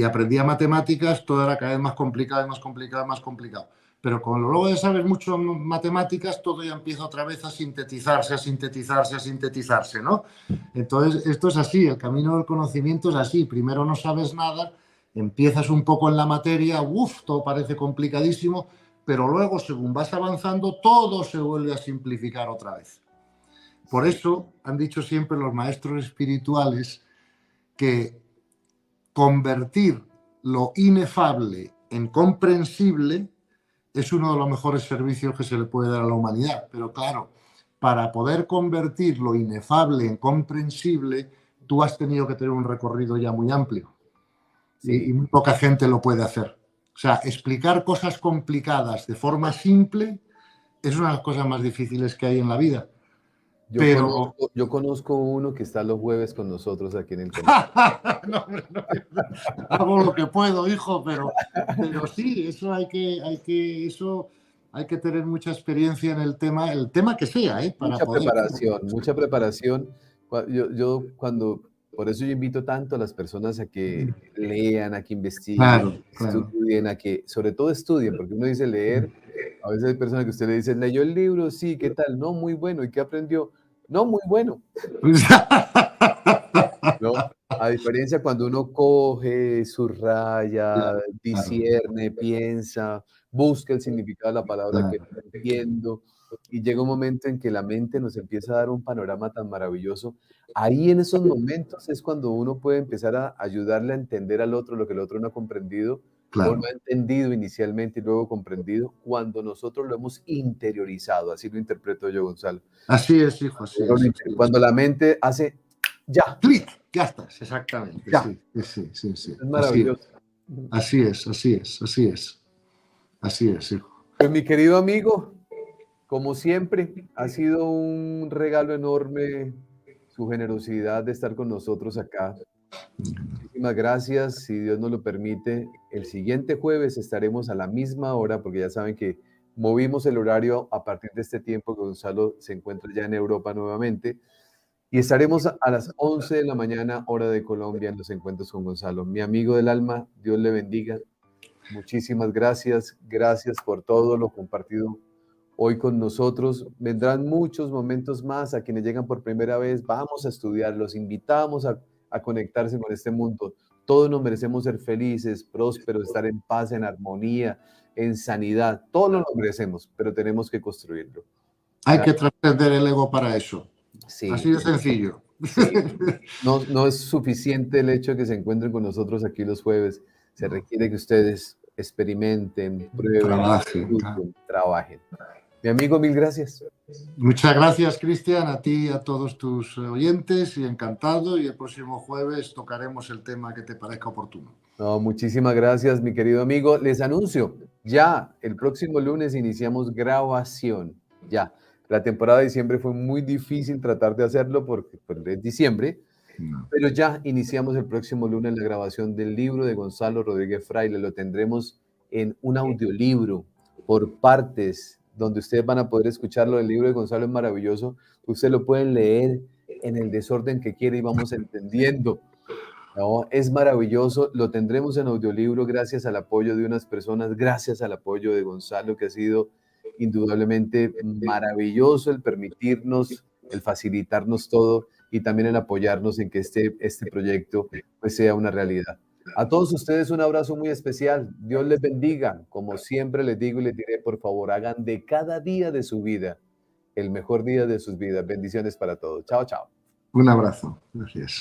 aprendía matemáticas, todo era cada vez más complicado y más complicado y más complicado. Pero cuando luego ya sabes mucho matemáticas, todo ya empieza otra vez a sintetizarse, a sintetizarse, a sintetizarse, ¿no? Entonces, esto es así, el camino del conocimiento es así. Primero no sabes nada, empiezas un poco en la materia, uff, todo parece complicadísimo, pero luego, según vas avanzando, todo se vuelve a simplificar otra vez. Por sí. eso han dicho siempre los maestros espirituales que convertir lo inefable en comprensible es uno de los mejores servicios que se le puede dar a la humanidad. Pero claro, para poder convertir lo inefable en comprensible, tú has tenido que tener un recorrido ya muy amplio y Sí. muy poca gente lo puede hacer. O sea, explicar cosas complicadas de forma simple es una de las cosas más difíciles que hay en la vida. Pero Yo conozco uno que está los jueves con nosotros aquí en el colegio. no, no, hago lo que puedo, hijo, pero sí, eso eso hay que tener mucha experiencia en el tema que sea, ¿eh? Para Mucha poder... preparación, mucha preparación. Cuando, por eso yo invito tanto a las personas a que lean, a que investiguen, Claro, claro. estudien, a que sobre todo estudien, porque uno dice leer, a veces hay personas que usted le dice, ¿leyó el libro? Sí, ¿qué tal? No, muy bueno. ¿Y qué aprendió? No, muy bueno. ¿No? A diferencia cuando uno coge, subraya, Claro, discierne, piensa, busca el significado de la palabra que claro. no entiendo, y llega un momento en que la mente nos empieza a dar un panorama tan maravilloso. Ahí en esos momentos es cuando uno puede empezar a ayudarle a entender al otro lo que el otro no ha comprendido o no Claro. ha entendido inicialmente y luego comprendido, cuando nosotros lo hemos interiorizado, así lo interpreto yo, Gonzalo. Así es, hijo, así es. Así es. Cuando la mente hace ya, Clic, ya estás, exactamente, ya. sí, sí, sí, sí. Es Así es, maravilloso. Ujú. así es, así es, así es. Así es, hijo. Pues mi querido amigo, como siempre, ha sido un regalo enorme su generosidad de estar con nosotros acá. Muchísimas gracias. Si Dios nos lo permite, el siguiente jueves estaremos a la misma hora, porque ya saben que movimos el horario a partir de este tiempo que Gonzalo se encuentra ya en Europa nuevamente. Y estaremos a las 11 de la mañana, hora de Colombia, en los encuentros con Gonzalo. Mi amigo del alma, Dios le bendiga. Muchísimas gracias. Gracias por todo lo compartido hoy con nosotros. Vendrán muchos momentos más a quienes llegan por primera vez. Vamos a estudiar, los invitamos a conectarse con este mundo. Todos nos merecemos ser felices, prósperos, estar en paz, en armonía, en sanidad. Todos nos lo merecemos, pero tenemos que construirlo. Hay que trascender el ego para eso. Sí, Así de sencillo. sí. No, no es suficiente el hecho de que se encuentren con nosotros aquí los jueves. Se requiere que ustedes experimenten, prueben, Trabaje. disfruten, trabajen. Mi amigo, mil gracias. Muchas gracias, Cristian, a ti y a todos tus oyentes, y encantado. Y el próximo jueves tocaremos el tema que te parezca oportuno. No, muchísimas gracias, mi querido amigo. Les anuncio, ya el próximo lunes iniciamos grabación. Ya, la temporada de diciembre fue muy difícil tratar de hacerlo porque pues, es diciembre, No. pero ya iniciamos el próximo lunes la grabación del libro de Gonzalo Rodríguez Fraile. Lo tendremos en un audiolibro por partes, donde ustedes van a poder escucharlo. El libro de Gonzalo es maravilloso. Ustedes lo pueden leer en el desorden que quiera y vamos entendiendo. No, es maravilloso. Lo tendremos en audiolibro gracias al apoyo de unas personas, gracias al apoyo de Gonzalo, que ha sido indudablemente maravilloso el permitirnos, el facilitarnos todo y también el apoyarnos en que este proyecto pues, sea una realidad. A todos ustedes un abrazo muy especial. Dios les bendiga. Como siempre les digo y les diré, por favor, hagan de cada día de su vida el mejor día de sus vidas. Bendiciones para todos. Chao, chao. Un abrazo. Gracias.